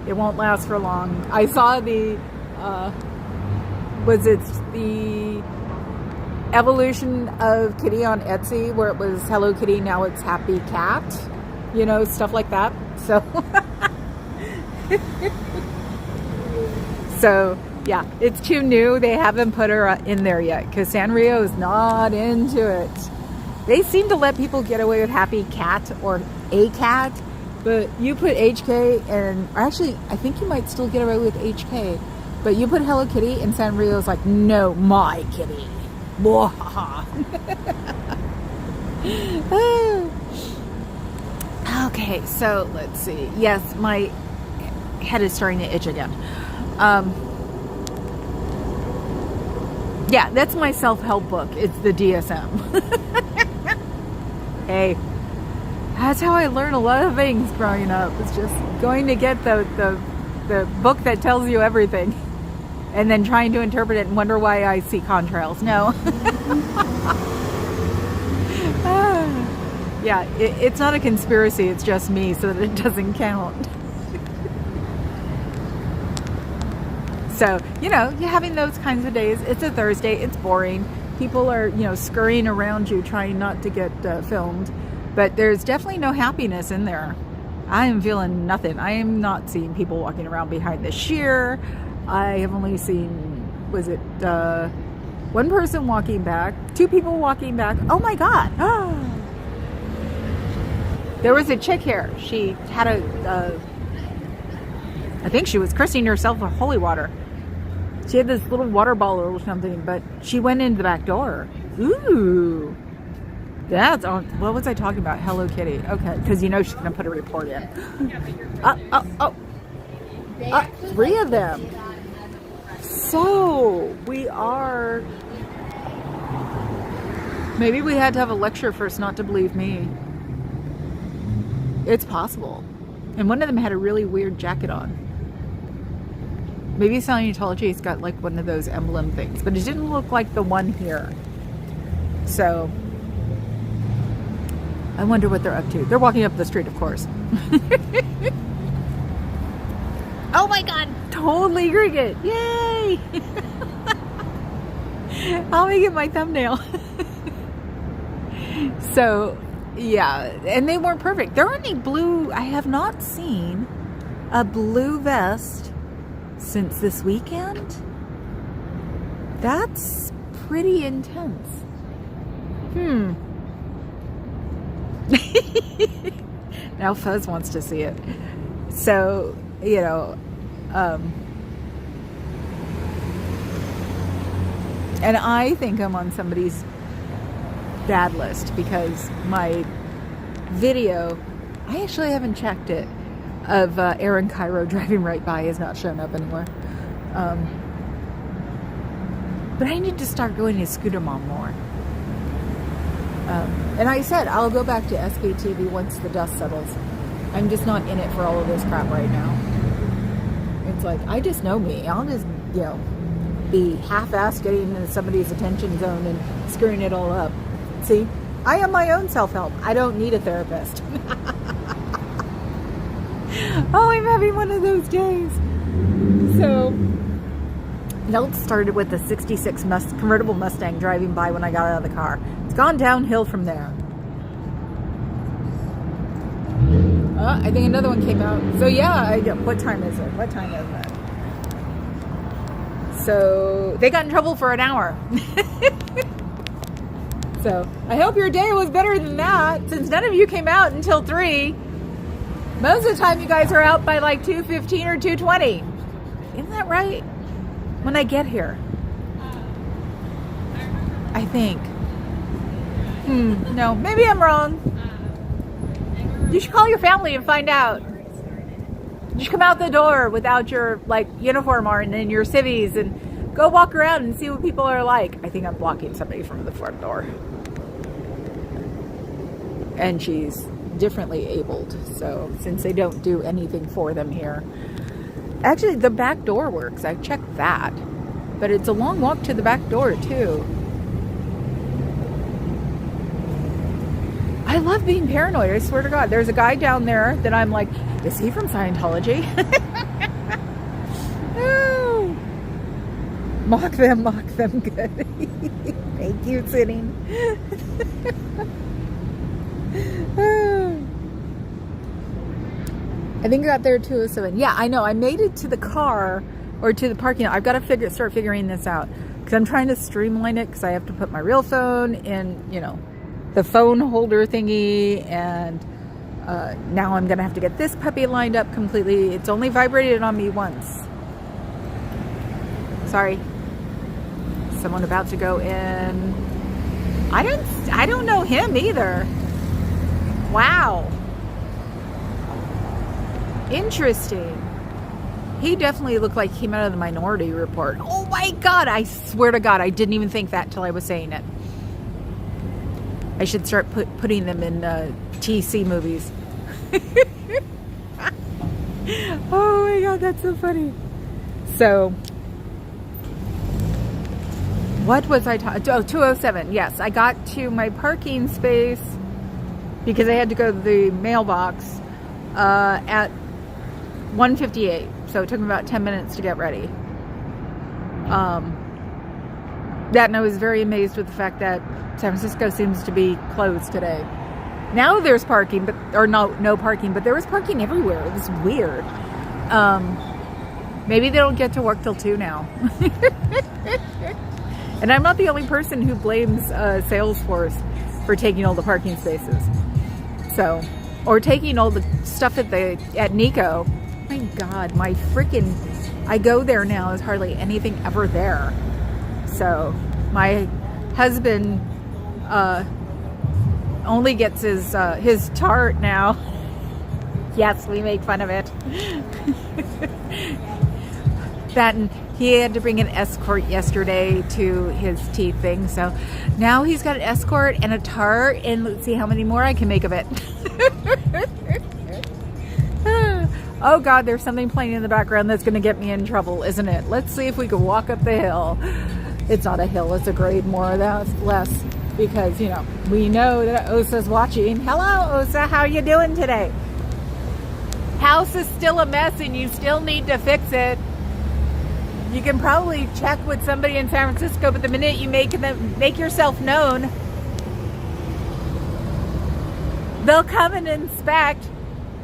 It won't last for long. I saw the, was it the evolution of Kitty on Etsy, where it was Hello Kitty, now it's Happy Cat, you know, stuff like that. So, so yeah, it's too new. They haven't put her in there yet because Sanrio is not into it. They seem to let people get away with Happy Cat or a cat. But you put HK, and actually, I think you might still get away with HK. But you put Hello Kitty, and Sanrio's like, no, my kitty. Okay, so let's see. Yes, my head is starting to itch again. Yeah, that's my self-help book. It's the DSM. Hey. That's how I learn a lot of things growing up. It's just going to get the book that tells you everything and then trying to interpret it and wonder why I see contrails. No. Yeah, it's not a conspiracy. It's just me, so that it doesn't count. So, you know, you're having those kinds of days. It's a Thursday. It's boring. People are, you know, scurrying around you trying not to get filmed. But there's definitely no happiness in there. I am feeling nothing. I am not seeing people walking around behind the sheer. I have only seen, was it one person walking back, 2 people walking back. Oh my God. Oh. There was a chick here. She had I think she was christening herself with holy water. She had this little water ball or something, but she went into the back door. Ooh. That's on. What was I talking about? Hello Kitty. Okay, because you know she's gonna put a report in. 3 of them. So we are. Maybe we had to have a lecture first not to believe me. It's possible. And one of them had a really weird jacket on. Maybe Scientology's got like one of those emblem things, but it didn't look like the one here. So I wonder what they're up to. They're walking up the street, of course. Oh my God, totally cricket. Yay! I'll make it my thumbnail. So, yeah, and they weren't perfect. There aren't any blue, I have not seen a blue vest since this weekend. That's pretty intense. Now Fuzz wants to see it. So, you know, and I think I'm on somebody's bad list because my video, I actually haven't checked it, of Aaron Cairo driving right by has not shown up anywhere. But I need to start going to Scooter Mom more. And I said I'll go back to SKTV once the dust settles. I'm just not in it for all of this crap right now. It's like, I just know me. I'll just, you know, be half-assed getting into somebody's attention zone and screwing it all up. See, I am my own self-help. I don't need a therapist. Oh, I'm having one of those days. So, it all started with the 66 convertible Mustang driving by when I got out of the car. It's gone downhill from there. I think another one came out. So yeah, what time is it? What time is it? So they got in trouble for an hour. So I hope your day was better than that, since none of you came out until 3. Most of the time you guys are out by like 2:15 or 2:20. Isn't that right? When I get here. I think. No, maybe I'm wrong. You should call your family and find out. You should come out the door without your like uniform on and your civvies and go walk around and see what people are like. I think I'm blocking somebody from the front door. And she's differently abled, so since they don't do anything for them here. Actually, the back door works. I checked that. But it's a long walk to the back door too. I love being paranoid, I swear to God. There's a guy down there that I'm like, is he from Scientology? Oh. Mock them good. Thank you, sitting. I think I got there at 2:07. Yeah, I know. I made it to the car or to the parking lot. I've got to start figuring this out because I'm trying to streamline it because I have to put my real phone in, you know, the phone holder thingy, and now I'm gonna have to get this puppy lined up completely. It's only vibrated on me once. Sorry. Someone about to go in. I don't know him either. Wow. Interesting. He definitely looked like he came out of the Minority Report. Oh my God, I swear to God, I didn't even think that till I was saying it. I should start putting them in TC movies. Oh my God, that's so funny. So, what was I talking? Oh, 2:07. Yes, I got to my parking space because I had to go to the mailbox at 1:58. So it took me about 10 minutes to get ready. And I was very amazed with the fact that San Francisco seems to be closed today. Now there's parking, or no parking, but there was parking everywhere. It was weird. Maybe they don't get to work till 2 now. And I'm not the only person who blames Salesforce for taking all the parking spaces. So, or taking all the stuff at Nico. My God, I go there now, there's hardly anything ever there. So my husband only gets his tart now. Yes, we make fun of it. That, and he had to bring an escort yesterday to his teeth thing. So now he's got an escort and a tart, and let's see how many more I can make of it. Oh God, there's something playing in the background that's going to get me in trouble, isn't it? Let's see if we can walk up the hill. It's not a hill, it's a grade, more or less, because, you know, we know that Osa's watching. Hello, Osa, how you doing today? House is still a mess and you still need to fix it. You can probably check with somebody in San Francisco, but the minute you make yourself known, they'll come and inspect.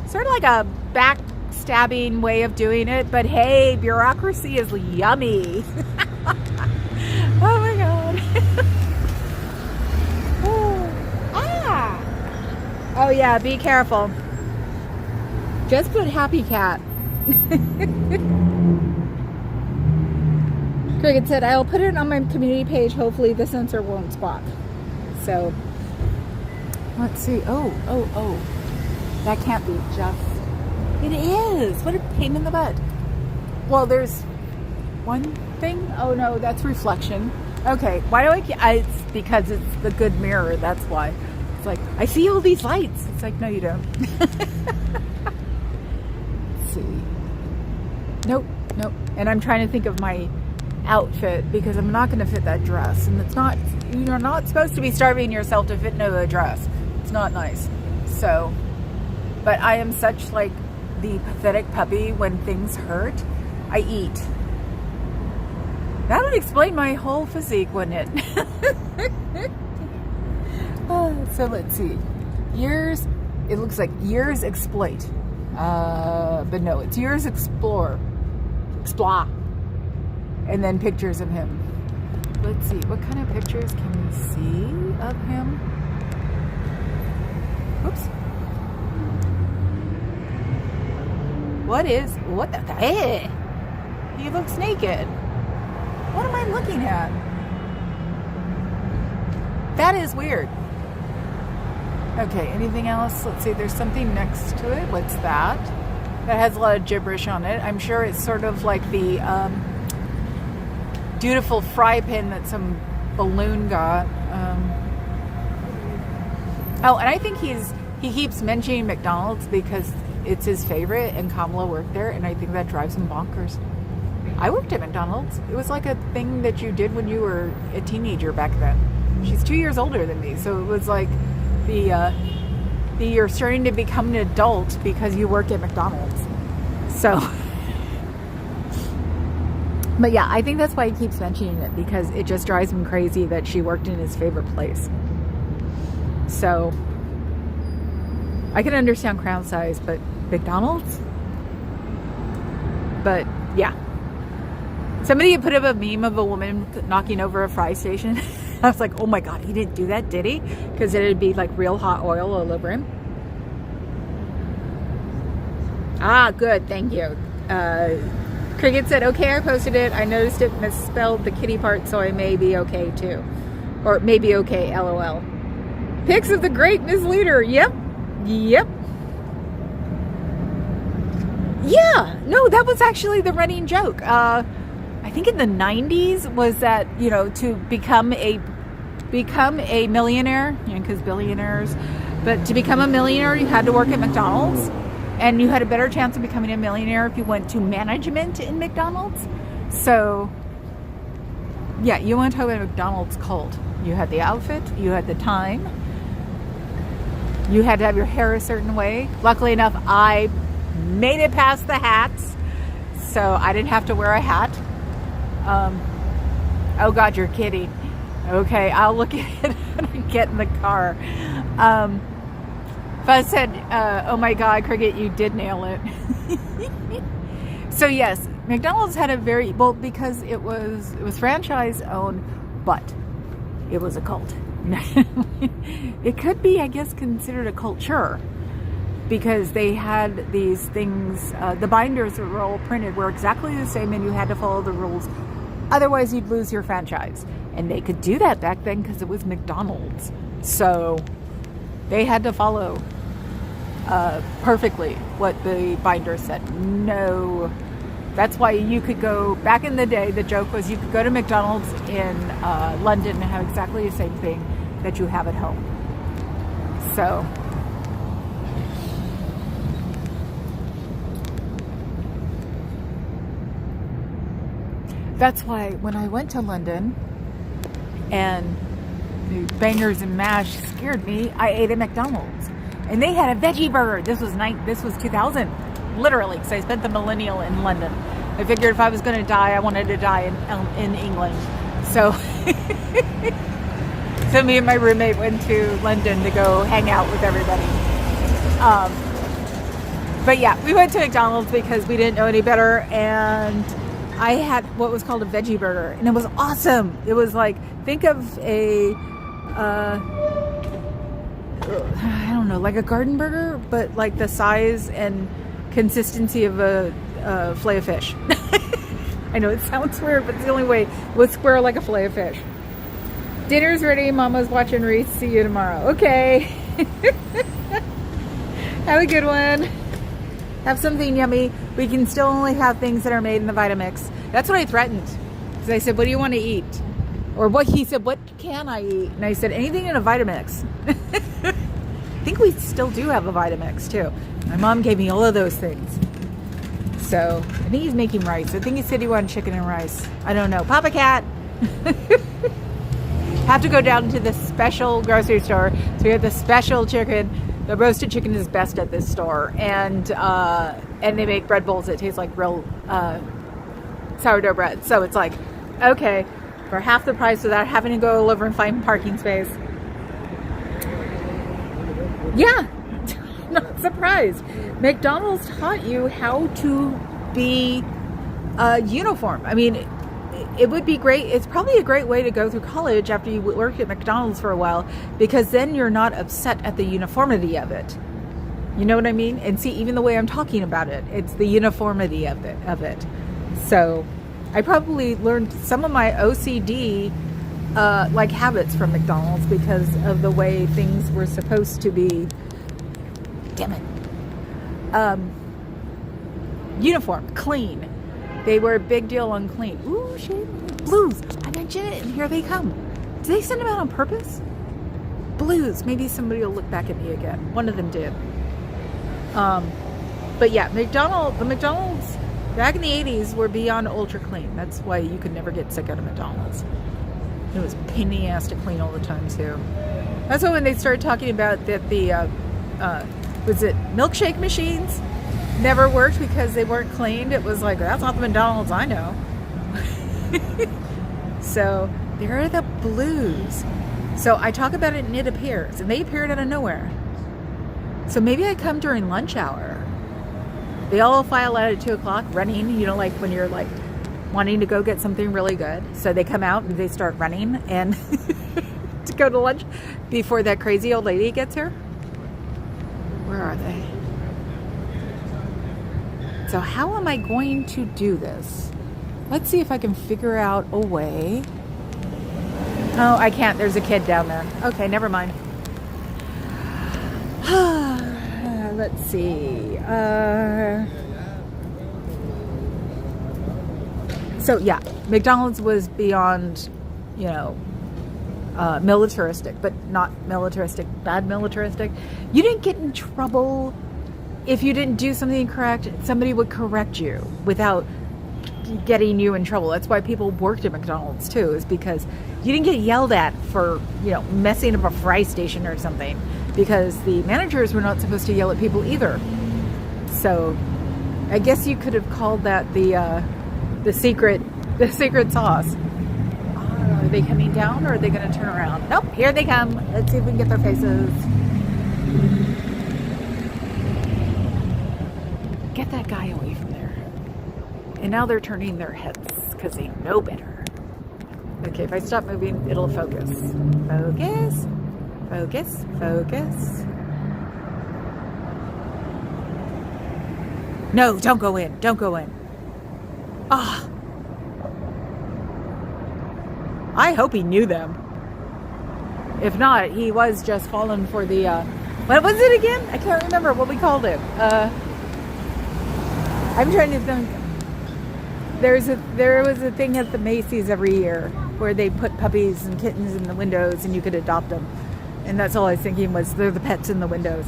Sort of like a backstabbing way of doing it, but hey, bureaucracy is yummy. Oh my God. Oh yeah, be careful. Just put happy cat. Cricket said, I'll put it on my community page. Hopefully the sensor won't squawk. So, let's see. Oh. That can't be just. It is. What a pain in the butt. Well, there's one thing. Oh no, that's reflection. Okay, why do it's because it's the good mirror. That's why. It's like, I see all these lights. It's like, no, you don't. Let's see. Nope. And I'm trying to think of my outfit because I'm not going to fit that dress. And it's not, you're not supposed to be starving yourself to fit into a dress. It's not nice. So, but I am such like the pathetic puppy when things hurt. I eat. That would explain my whole physique, wouldn't it? So let's see. Years, it looks like years exploit. But no, it's years explore. And then pictures of him. Let's see, what kind of pictures can we see of him? Oops. What the hey? He looks naked. What am I looking at? That is weird. Okay, anything else? Let's see, there's something next to it. What's that? That has a lot of gibberish on it. I'm sure it's sort of like the dutiful fry pan that some balloon got. Oh, and I think he keeps mentioning McDonald's because it's his favorite, and Kamala worked there, and I think that drives him bonkers. I worked at McDonald's. It was like a thing that you did when you were a teenager back then. She's 2 years older than me, so it was like you're starting to become an adult because you work at McDonald's. So, but yeah, I think that's why he keeps mentioning it, because it just drives him crazy that she worked in his favorite place. So, I can understand crown size, but McDonald's? But yeah. Somebody had put up a meme of a woman knocking over a fry station. I was like, oh my God, he didn't do that, did he? Because it'd be like real hot oil all over him. Ah, good, thank you. Cricket said, okay, I posted it. I noticed it misspelled the kitty part, so I may be okay too. Or maybe okay, LOL. Pics of the great Miss Leader. Yep. Yeah, no, that was actually the running joke. I think in the 90s was that, you know, to become a millionaire, you know, because billionaires, but to become a millionaire, you had to work at McDonald's, and you had a better chance of becoming a millionaire if you went to management in McDonald's. So, yeah, you went to a McDonald's cult. You had the outfit, you had the time, you had to have your hair a certain way. Luckily enough, I made it past the hats, so I didn't have to wear a hat. Oh God, you're kidding. Okay, I'll look at it when I get in the car. If I said, oh my God, Cricket, you did nail it. So yes, McDonald's had a very, well, because it was franchise owned, but it was a cult. It could be, I guess, considered a culture, because they had these things, the binders were all printed were exactly the same, and you had to follow the rules. Otherwise, you'd lose your franchise. And they could do that back then because it was McDonald's. So they had to follow perfectly what the binder said. No That's why you could go, back in the day, the joke was you could go to McDonald's in London and have exactly the same thing that you have at home. So, that's why when I went to London and the bangers and mash scared me, I ate at McDonald's. And they had a veggie burger. This was 2000, literally, because I spent the millennial in London. I figured if I was going to die, I wanted to die in England. So, so me and my roommate went to London to go hang out with everybody. But yeah, we went to McDonald's because we didn't know any better, and I had what was called a veggie burger, and it was awesome. It was like, think of a, I don't know, like a garden burger, but like the size and consistency of a fillet of fish. I know it sounds weird, but it's the only way. It was square like a fillet of fish. Dinner's ready. Mama's watching Reese. See you tomorrow. Okay. Have a good one. Have something yummy. We can still only have things that are made in the Vitamix. That's what I threatened. Because I said, what do you want to eat? Or what he said, what can I eat? And I said, anything in a Vitamix. I think we still do have a Vitamix too. My mom gave me all of those things. So I think he's making rice. I think he said he wanted chicken and rice. I don't know. Papa Cat. Have to go down to the special grocery store. So we have the special chicken. The roasted chicken is best at this store. And they make bread bowls that taste like real sourdough bread. So it's like, okay, for half the price without having to go all over and find parking space. Yeah, not surprised. McDonald's taught you how to be uniform. I mean, it would be great. It's probably a great way to go through college after you work at McDonald's for a while, because then you're not upset at the uniformity of it. You know what I mean? And see, even the way I'm talking about it, it's the uniformity of it. So I probably learned some of my OCD like habits from McDonald's because of the way things were supposed to be. Damn it. Uniform, clean. They were a big deal on clean. Ooh, shit. Blues. I mentioned it, and here they come. Did they send them out on purpose? Blues. Maybe somebody will look back at me again. One of them did. But yeah, the McDonald's back in the 80s were beyond ultra clean. That's why you could never get sick out of McDonald's. It was a pain in the ass to clean all the time too. That's why when they started talking about that the was it milkshake machines never worked because they weren't cleaned, it was like, that's not the McDonald's I know. So there are the blues. So I talk about it and it appears, and they appeared out of nowhere. So maybe I come during lunch hour. They all file out at 2 o'clock running, you know, like when you're like wanting to go get something really good. So they come out and they start running and to go to lunch before that crazy old lady gets here. Where are they? So how am I going to do this? Let's see if I can figure out a way. Oh, I can't. There's a kid down there. Okay, never mind. Let's see. So yeah, McDonald's was beyond, you know, militaristic, but not militaristic, bad militaristic. You didn't get in trouble if you didn't do something correct. Somebody would correct you without getting you in trouble. That's why people worked at McDonald's too, is because you didn't get yelled at for, you know, messing up a fry station or something, because the managers were not supposed to yell at people either. So I guess you could have called that the secret sauce. Are they coming down, or are they going to turn around? Nope, here they come. Let's see if we can get their faces. Get that guy away from there. And now they're turning their heads because they know better. Okay, if I stop moving, it'll focus. Focus. Focus. Focus. No, don't go in. Don't go in. Ah. I hope he knew them. If not, he was just falling for the, what was it again? I can't remember what we called it. I'm trying to think. There was a thing at the Macy's every year where they put puppies and kittens in the windows and you could adopt them. And that's all I was thinking was they're the pets in the windows.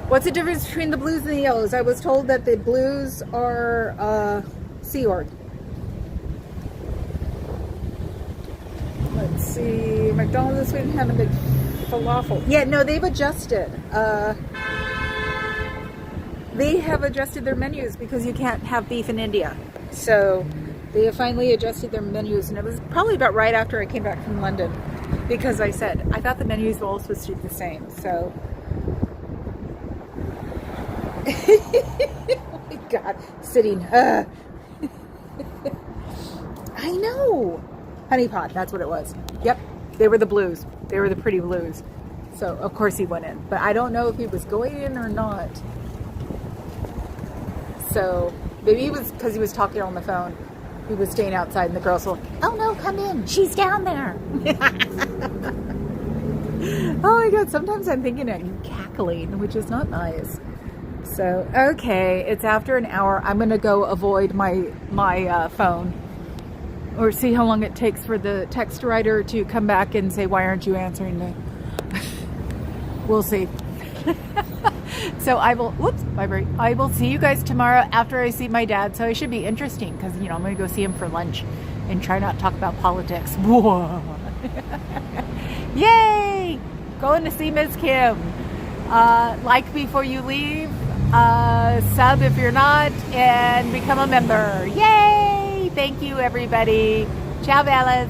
What's the difference between the blues and the yellows? I was told that the blues are Sea Org. Let's see. McDonald's this week had a big falafel. Yeah, no, they've adjusted. They have adjusted their menus because you can't have beef in India. So they have finally adjusted their menus, and it was probably about right after I came back from London, because I said I thought the menus were all supposed to be the same. So oh my God, sitting. I know. Honey pot, that's what it was. Yep, they were the blues. They were the pretty blues. So of course he went in, but I don't know if he was going in or not. So maybe he was, because he was talking on the phone. He was staying outside, and the girls were like, "Oh no, come in! She's down there." Oh my God! Sometimes I'm thinking I'm cackling, which is not nice. So okay, it's after an hour. I'm gonna go avoid my phone, or see how long it takes for the text writer to come back and say, "Why aren't you answering me?" We'll see. So I will, whoops, vibrate. I will see you guys tomorrow after I see my dad. So it should be interesting because, you know, I'm going to go see him for lunch and try not to talk about politics. Whoa. Yay! Going to see Ms. Kim. Like before you leave. Sub if you're not. And become a member. Yay! Thank you, everybody. Ciao, Bellas.